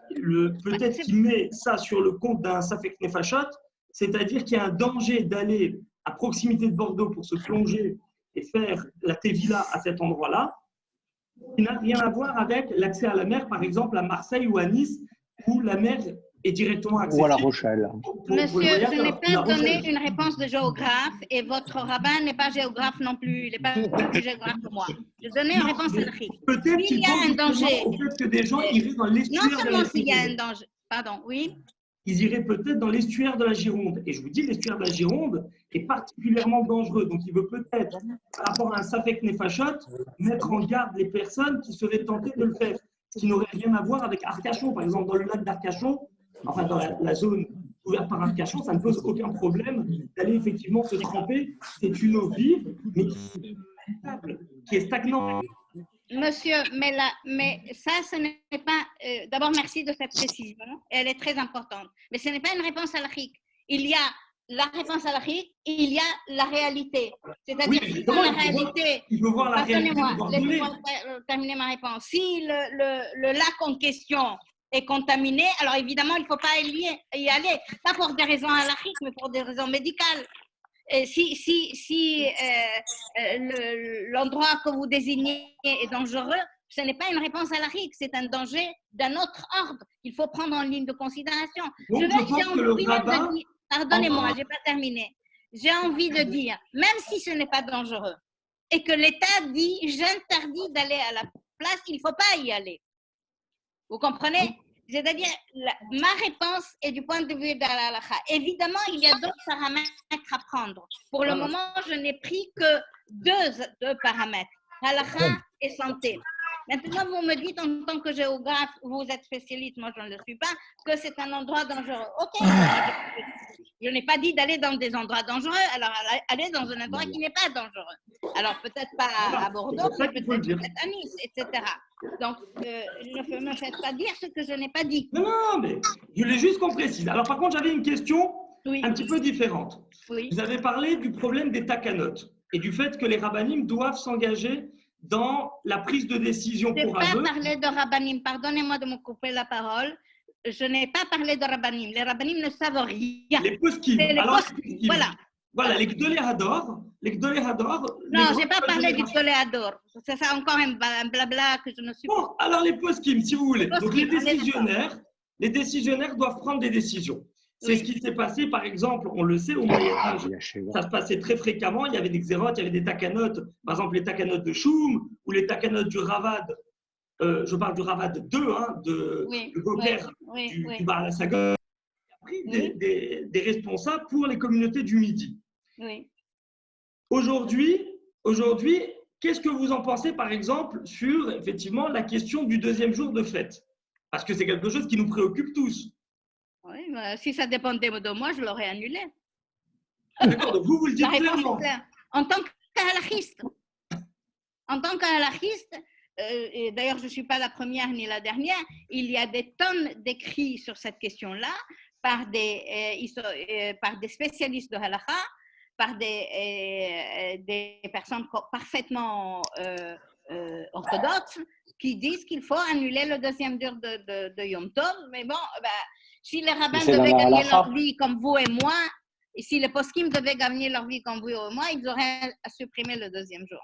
peut-être qu'il met ça sur le compte d'un Safek Nefashot, c'est-à-dire qu'il y a un danger d'aller à proximité de Bordeaux pour se plonger et faire la Tevila à cet endroit-là, qui n'a rien à voir avec l'accès à la mer, par exemple à Marseille ou à Nice, où la mer est directement accessible. Ou à La Rochelle. Monsieur, je n'ai pas donné une réponse de géographe et votre rabbin n'est pas géographe non plus. Il n'est pas plus géographe que moi. Je donnais une réponse halakhique. Peut-être qu'il y a un danger. Peut-être que des gens iraient dans l'estuaire. Non seulement s'il y a un danger. Pardon, oui. Ils iraient peut-être dans l'estuaire de la Gironde. Et je vous dis, l'estuaire de la Gironde est particulièrement dangereux. Donc, il veut peut-être, par rapport à un Safek Nefashot, mettre en garde les personnes qui seraient tentées de le faire. Ce qui n'aurait rien à voir avec Arcachon. Par exemple, dans le lac d'Arcachon, enfin dans la zone ouverte par Arcachon, ça ne pose aucun problème d'aller effectivement se tremper. C'est une eau vive, mais qui est stagnante. Monsieur, mais ça, ce n'est pas… D'abord, merci de cette précision. Elle est très importante. Mais ce n'est pas une réponse halachique. Il y a la réponse halachique et il y a la réalité. C'est-à-dire, oui, dans la réalité… Il veut voir la réalité. Laissez-moi terminer ma réponse. Si le lac en question est contaminé, alors évidemment, il ne faut pas y aller. Pas pour des raisons halachiques, mais pour des raisons médicales. Et si l'endroit que vous désignez est dangereux, ce n'est pas une réponse halachique, c'est un danger d'un autre ordre qu'il faut prendre en ligne de considération. Donc, pardonnez-moi, je n'ai pas terminé. J'ai envie de dire, même si ce n'est pas dangereux, et que l'État dit, j'interdis d'aller à la place, il ne faut pas y aller. Vous comprenez? C'est-à-dire, ma réponse est du point de vue de la halakha. Évidemment, il y a d'autres paramètres à prendre. Pour le moment, je n'ai pris que deux paramètres, halakha et santé. Maintenant, vous me dites en tant que géographe, vous êtes spécialiste, moi je ne le suis pas, que c'est un endroit dangereux. Ok, je n'ai pas dit d'aller dans des endroits dangereux, alors aller dans un endroit qui n'est pas dangereux. Alors peut-être pas à Bordeaux, mais peut-être à Nice, etc. Donc, ne me faites pas dire ce que je n'ai pas dit. Non, mais je voulais juste qu'on précise. Alors par contre, j'avais une question un petit peu différente. Oui. Vous avez parlé du problème des takanot et du fait que les rabbanim doivent s'engager dans la prise de décision pour eux. Je n'ai pas parlé de rabbanim. Pardonnez-moi de me couper la parole. Je n'ai pas parlé de rabbanim. Les rabbanim ne savent rien. Les poskim. Voilà, les Gdolé Hador. Non, je n'ai pas parlé du Gdolé Hador. C'est ça encore un blabla que je ne suis pas. Bon, alors les poskim, si vous voulez. Donc les décisionnaires doivent prendre des décisions. C'est ce qui s'est passé, par exemple, on le sait, au Moyen-Âge, ça se passait très fréquemment, il y avait des xérotes, il y avait des takanotes, par exemple les takanotes de Choum ou les takanotes du Ravad, je parle du Ravad 2, du Goker, du Baal HaSagon, qui a pris des responsables pour les communautés du Midi. Oui. Aujourd'hui, qu'est-ce que vous en pensez, par exemple, sur effectivement la question du deuxième jour de fête? Parce que c'est quelque chose qui nous préoccupe tous. Oui, mais si ça dépendait de moi, je l'aurais annulé. D'accord, donc vous le dites clairement. En tant qu'halachiste, et d'ailleurs je ne suis pas la première ni la dernière, il y a des tonnes d'écrits sur cette question-là par des spécialistes de halakha, par des personnes parfaitement orthodoxes qui disent qu'il faut annuler le deuxième jour de Yom Tov. Mais bon, si les rabbins devaient gagner leur vie comme vous et moi, Et si les poskim devaient gagner leur vie comme vous ou moi, ils auraient à supprimer le deuxième jour.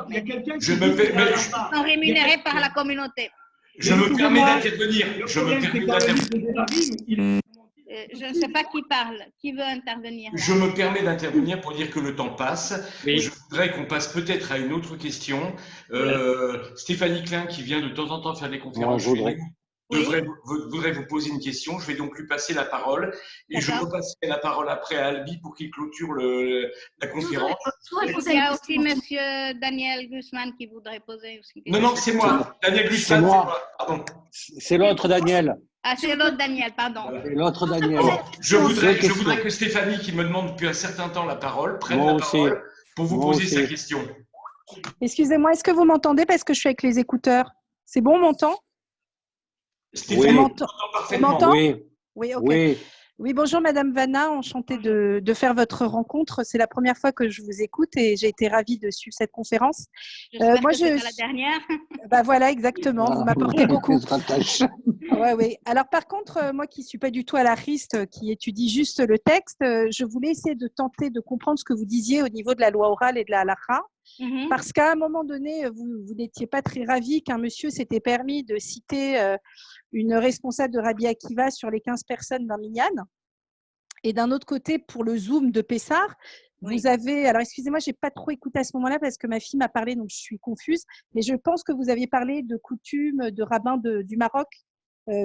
Il y a quelqu'un qui ils sont rémunérés par la communauté. Je me permets d'intervenir. Je ne sais pas qui parle. Qui veut intervenir là? Je me permets d'intervenir pour dire que le temps passe. Oui. Je voudrais qu'on passe peut-être à une autre question. Stéphanie Klein, qui vient de temps en temps faire des conférences chez nous, voudrais vous poser une question. Je vais donc lui passer la parole et je repasserai la parole après à Albi pour qu'il clôture la conférence. Il y a aussi monsieur Daniel Guzman qui voudrait poser aussi une question. Non, c'est moi. Daniel Guzman, c'est moi. Pardon. C'est l'autre Daniel. Ah, c'est l'autre Daniel, pardon. L'autre Daniel. Je voudrais que Stéphanie, qui me demande depuis un certain temps la parole, prenne la parole pour vous poser sa question. Excusez-moi, est-ce que vous m'entendez parce que je suis avec les écouteurs? C'est bon, on m'entend? Stéphanie, on m'entend parfaitement. Oui, ok. Oui, bonjour Madame Vanna, enchantée de faire votre rencontre. C'est la première fois que je vous écoute et j'ai été ravie de suivre cette conférence. J'espère que c'est la dernière. Bah voilà, exactement. Vous m'apportez beaucoup. Oui. Alors par contre, moi qui ne suis pas du tout alariste, qui étudie juste le texte, je voulais essayer de tenter de comprendre ce que vous disiez au niveau de la loi orale et de la halakha. Parce qu'à un moment donné, vous n'étiez pas très ravi qu'un monsieur s'était permis de citer une responsable de Rabbi Akiva sur les 15 personnes d'un minyan. Et d'un autre côté, pour le Zoom de Pessar, vous avez… Alors, excusez-moi, je n'ai pas trop écouté à ce moment-là parce que ma fille m'a parlé, donc je suis confuse. Mais je pense que vous aviez parlé de coutumes de rabbins du Maroc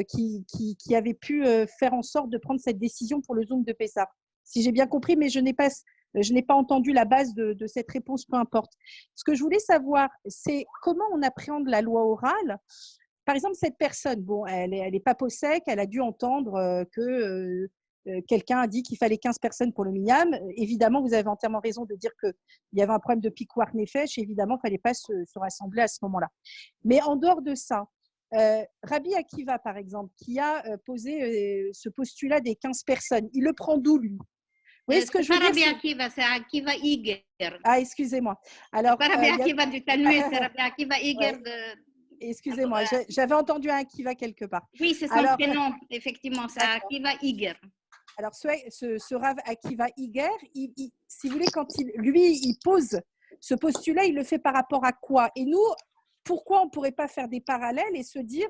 qui avaient pu faire en sorte de prendre cette décision pour le Zoom de Pessar. Si j'ai bien compris, mais je n'ai pas entendu la base de cette réponse, peu importe. Ce que je voulais savoir, c'est comment on appréhende la loi orale. Par exemple, cette personne, bon, elle est pas peau sec, elle a dû entendre que quelqu'un a dit qu'il fallait 15 personnes pour le minyan. Évidemment, vous avez entièrement raison de dire qu'il y avait un problème de piquoir nefesh, et évidemment qu'il ne fallait pas se rassembler à ce moment-là. Mais en dehors de ça, Rabbi Akiva, par exemple, qui a posé ce postulat des 15 personnes, il le prend d'où, lui? Vous voyez ce que je veux dire? Rabbi Akiva, c'est Akiva Iger. Ah, excusez-moi. Alors, pas Rabbi Akiva du Tanoué, c'est Rabbi Akiva Iger de… Excusez-moi, j'avais entendu un Akiva quelque part. Oui, c'est son prénom, effectivement, c'est Akiva Iger. Alors, ce Rav Akiva Iger, si vous voulez, quand il pose ce postulat, il le fait par rapport à quoi? Et nous, pourquoi on ne pourrait pas faire des parallèles et se dire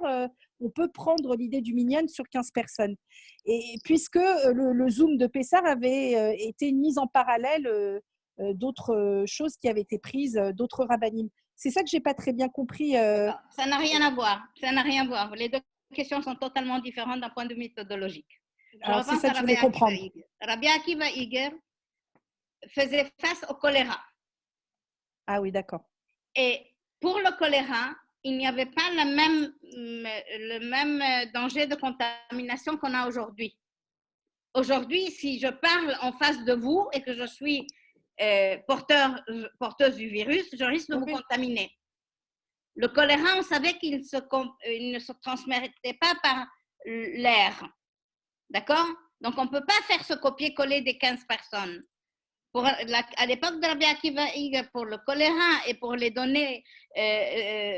on peut prendre l'idée du minyan sur 15 personnes? Et puisque le Zoom de Pessar avait été une mise en parallèle d'autres choses qui avaient été prises, d'autres rabbanim. C'est ça que je n'ai pas très bien compris. Ça n'a rien à voir. Ça n'a rien à voir. Les deux questions sont totalement différentes d'un point de vue méthodologique. Alors, c'est ça que je voulais comprendre. Rabbi Akiva Iger faisait face au choléra. Ah oui, d'accord. Et pour le choléra, il n'y avait pas le même danger de contamination qu'on a aujourd'hui. Aujourd'hui, si je parle en face de vous et que je suis porteuse du virus, je risque de vous contaminer. Le choléra, on savait qu'il ne se transmettait pas par l'air. D'accord? Donc, on ne peut pas faire ce copier-coller des 15 personnes. À l'époque de Rabbi Akiva Iger, pour le choléra et pour les données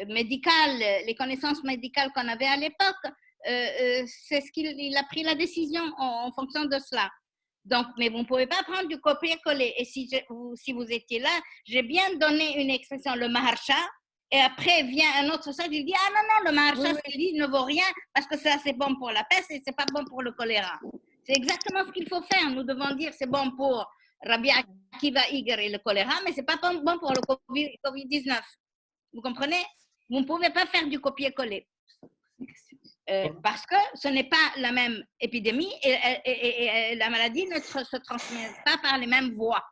médicales, les connaissances médicales qu'on avait à l'époque, c'est ce qu'il a pris la décision en fonction de cela. Donc, mais vous ne pouvez pas prendre du copier-coller. Et si vous étiez là, j'ai bien donné une expression, le maharsha, et après vient un autre sage, il dit, ah non, le maharsha, ce qu'il dit ne vaut rien parce que ça, c'est bon pour la peste et c'est pas bon pour le choléra. C'est exactement ce qu'il faut faire. Nous devons dire, c'est bon pour Rabbi Akiva Iger et le choléra, mais c'est pas bon pour le Covid-19. Vous comprenez? Vous ne pouvez pas faire du copier-coller. Parce que ce n'est pas la même épidémie et la maladie ne se transmet pas par les mêmes voies.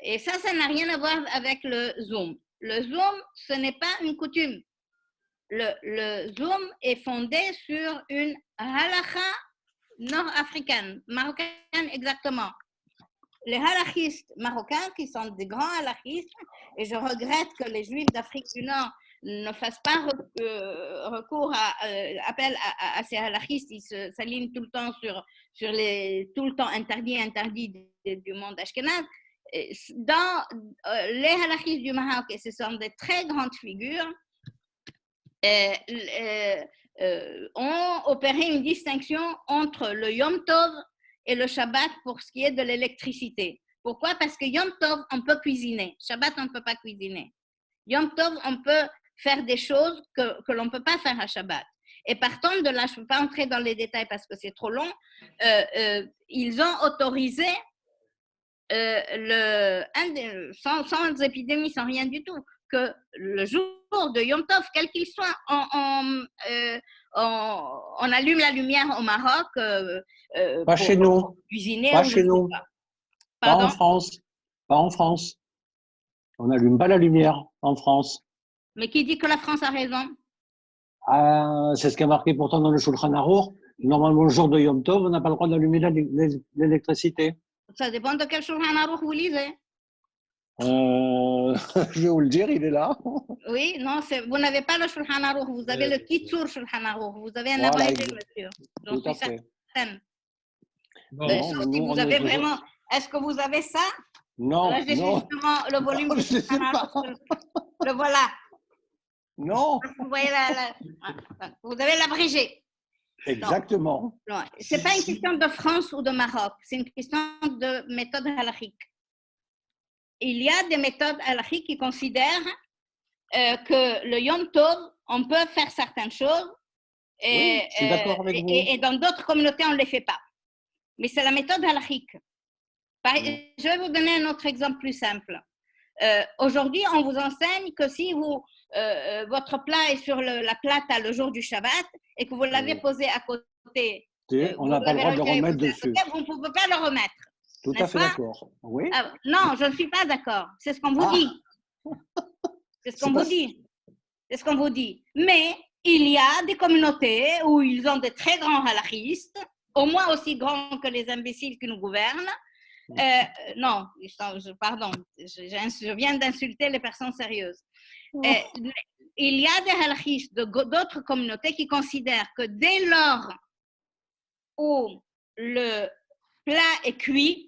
Et ça n'a rien à voir avec le Zoom. Le Zoom, ce n'est pas une coutume. Le Zoom est fondé sur une halakha nord-africaine, marocaine exactement. Les halakhistes marocains, qui sont des grands halakhistes, et je regrette que les Juifs d'Afrique du Nord ne fassent pas recours appel à ces halakhistes, ils s'alignent tout le temps sur les tout le temps interdits du monde ashkénaze. Dans les halakhistes du Maroc, et ce sont des très grandes figures, ont opéré une distinction entre le Yom Tov et le Shabbat pour ce qui est de l'électricité. Pourquoi? Parce que Yom Tov, on peut cuisiner. Shabbat, on ne peut pas cuisiner. Yom Tov, on peut faire des choses que l'on ne peut pas faire à Shabbat. Et partant de là, je ne peux pas entrer dans les détails parce que c'est trop long, ils ont autorisé, sans épidémie, sans rien du tout, que le jour de Yom Tov, quel qu'il soit, on allume la lumière au Maroc pas chez nous. pour cuisiner. Pas chez nous. Pas en France. Pas en France. On n'allume pas la lumière en France. Mais qui dit que la France a raison? C'est ce qui est marqué pourtant dans le Shulchan Aruch. Normalement, le jour de Yom Tov, on n'a pas le droit d'allumer l'électricité. Ça dépend de quel Shulchan Aruch vous lisez. Je vais vous le dire, il est là. Oui, non, vous n'avez pas le Shulchan Aruch, vous avez le Kitsur Shulchan Aruch, vous avez un abrégé, monsieur. J'en suis certaine. Vous avez vraiment. Est-ce que vous avez ça? Non. Là, j'ai justement le volume du Shulchan Aruch. Le voilà. Non. Vous voyez vous avez l'abrégé. Exactement. Ce n'est pas une question de France ou de Maroc, c'est une question de méthode halachique. Il y a des méthodes halachiques qui considèrent que le Yom Tov, on peut faire certaines choses oui, je suis d'accord avec vous. Et dans d'autres communautés, on ne les fait pas. Mais c'est la méthode halachique. Je vais vous donner un autre exemple plus simple. Aujourd'hui, on vous enseigne que si votre plat est sur la plata le jour du Shabbat et que vous l'avez posé à côté, on n'a pas le droit de le remettre dessus. Vous ne pouvez pas le remettre. Tout à fait d'accord. Oui. Non, je ne suis pas d'accord. C'est ce qu'on vous dit. C'est ce qu'on vous dit. C'est ce qu'on vous dit. Mais il y a des communautés où ils ont de très grands halachistes, au moins aussi grands que les imbéciles qui nous gouvernent. Non, pardon, je viens d'insulter les personnes sérieuses. Il y a des halachistes d'autres communautés qui considèrent que dès lors où le plat est cuit,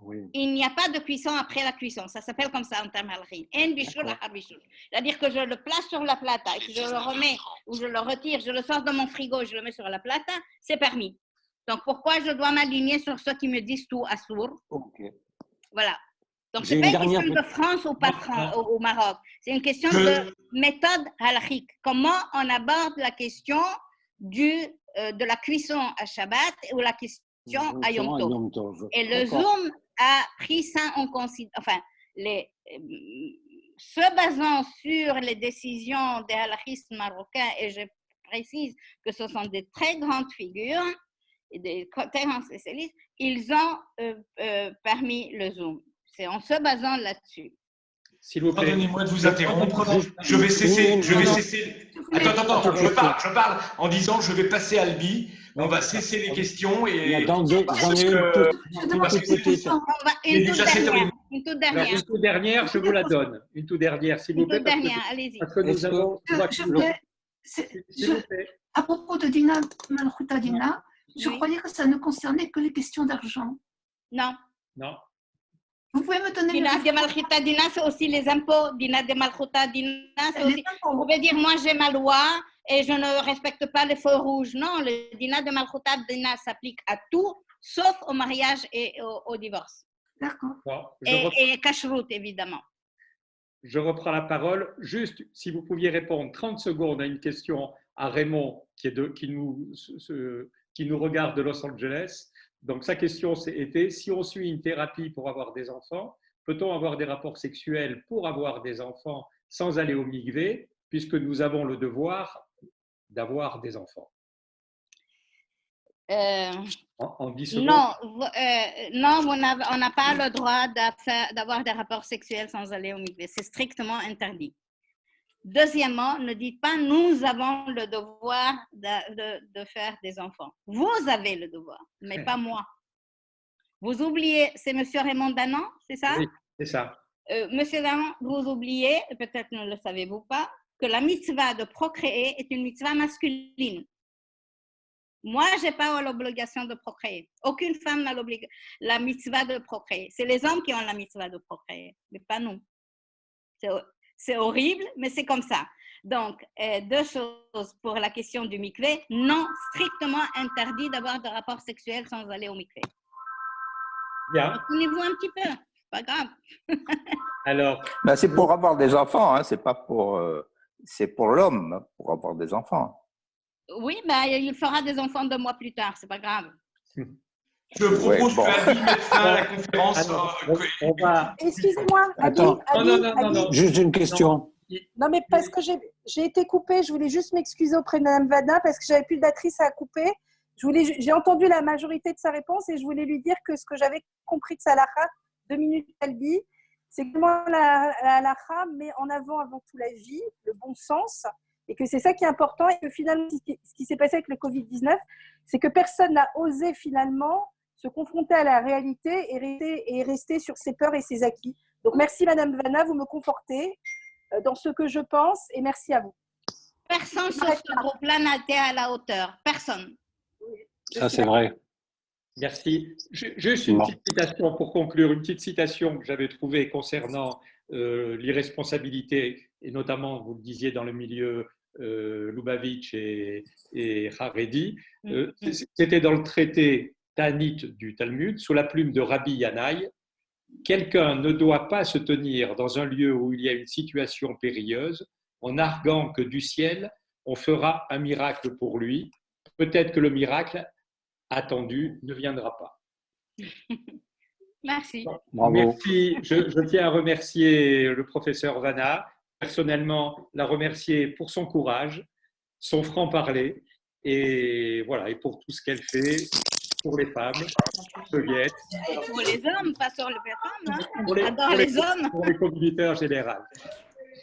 oui. Il n'y a pas de cuisson après la cuisson. Ça s'appelle comme ça en termes halakhiques. C'est-à-dire que je le place sur la plata et que je le remets ou je le retire, je le sors de mon frigo et je le mets sur la plata, c'est permis. Donc, pourquoi je dois m'aligner sur ceux qui me disent tout à sourd? Voilà. Donc, ce n'est pas une question de France ou pas au Maroc. C'est une question de méthode halachique. Comment on aborde la question de la cuisson à Shabbat ou la question à Yom Tov. Et le Zoom a pris ça en considération. Enfin, se basant sur les décisions des halachistes marocains, et je précise que ce sont des très grandes figures, et des très grands spécialistes, ils ont permis le Zoom. C'est en se basant là-dessus. S'il vous plaît. Pardonnez-moi de vous interrompre. Je vais cesser. Attends, je parle en disant je vais passer à Albi. On va cesser les questions et. Une toute dernière, je vous la donne. Une toute dernière, s'il vous plaît. Une toute dernière, allez-y. Parce que nous avons. À propos de Dina Malchuta Dina, je croyais que ça ne concernait que les questions d'argent. Non. Non. Vous pouvez me donner Dina de Malchuta Dina, c'est aussi les impôts. Dina de Malchuta Dina, c'est aussi. Vous pouvez dire, moi j'ai ma loi et je ne respecte pas les feux rouges. Non, le Dina de Malchuta Dina s'applique à tout, sauf au mariage et au divorce. D'accord. Et kashrut, évidemment. Je reprends la parole. Juste, si vous pouviez répondre 30 secondes à une question à Raymond qui nous regarde de Los Angeles. Donc, sa question était, si on suit une thérapie pour avoir des enfants, peut-on avoir des rapports sexuels pour avoir des enfants sans aller au mikvé, puisque nous avons le devoir d'avoir des enfants? En 10 secondes. Non, on n'a pas le droit d'avoir des rapports sexuels sans aller au mikvé. C'est strictement interdit. Deuxièmement, ne dites pas nous avons le devoir de faire des enfants. Vous avez le devoir, mais pas moi. Vous oubliez, c'est M. Raymond Danan, c'est ça? Oui, c'est ça. Monsieur Danan, vous oubliez, peut-être ne le savez-vous pas, que la mitzvah de procréer est une mitzvah masculine. Moi, je n'ai pas l'obligation de procréer. Aucune femme n'a la mitzvah de procréer. C'est les hommes qui ont la mitzvah de procréer, mais pas nous. C'est horrible, mais c'est comme ça. Donc, deux choses pour la question du mikvé. Non, strictement interdit d'avoir de rapports sexuels sans aller au mikvé. Bien. Tenez-vous un petit peu, pas grave. Alors, ben, c'est pour avoir des enfants, hein, c'est pas pour, c'est pour l'homme, pour avoir des enfants. Oui, ben, il fera des enfants 2 mois plus tard, c'est pas grave. Je propose que Adi mette fin à la conférence. On va... Excusez-moi, Adi, non. Juste une question. Non, mais parce que j'ai été coupée, je voulais juste m'excuser auprès de Mme Vanna parce que j'avais plus de batterie, ça a coupé. J'ai entendu la majorité de sa réponse et je voulais lui dire que ce que j'avais compris de sa halakha, 2 minutes elle dit, c'est que la halakha met en avant tout la vie, le bon sens, et que c'est ça qui est important et que finalement, ce qui s'est passé avec le Covid-19, c'est que personne n'a osé finalement se confronter à la réalité et rester sur ses peurs et ses acquis. Donc merci Madame Vanna, vous me confortez dans ce que je pense et merci à vous. Personne sur ce groupe-là n'a été à la hauteur, personne. Ça c'est vrai. Merci. Juste une petite citation pour conclure, une petite citation que j'avais trouvée concernant l'irresponsabilité, et notamment, vous le disiez, dans le milieu Lubavitch et Haredi. C'était dans le traité Tanit du Talmud, sous la plume de Rabbi Yanaï. Quelqu'un ne doit pas se tenir dans un lieu où il y a une situation périlleuse en arguant que du ciel, on fera un miracle pour lui. Peut-être que le miracle attendu ne viendra pas. Merci. Bravo. Merci. Je tiens à remercier le professeur Vanna, personnellement la remercier pour son courage, son franc-parler et voilà, et pour tout ce qu'elle fait pour les femmes soviétiques. Et pour les hommes, pas sur les femmes. Hein. J'adore les hommes. Pour les communautés en général.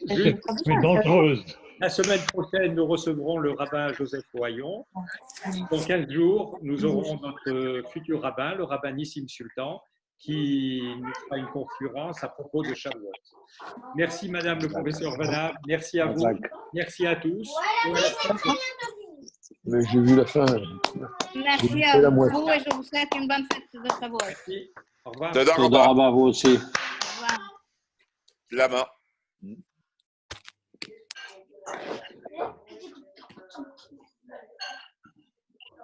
C'est dangereuse. La semaine prochaine, nous recevrons le rabbin Joseph Royon. Dans 15 jours, nous aurons notre futur rabbin, le rabbin Nissim Sultan, qui nous fera une conférence à propos de Shavuot. Merci Madame le professeur Vanna, merci à vous, merci à tous. Mais j'ai vu la fin. Merci à vous et je vous souhaite une bonne fête de Shavuot. Merci. Au revoir. Au revoir, vous aussi. Au revoir. La main.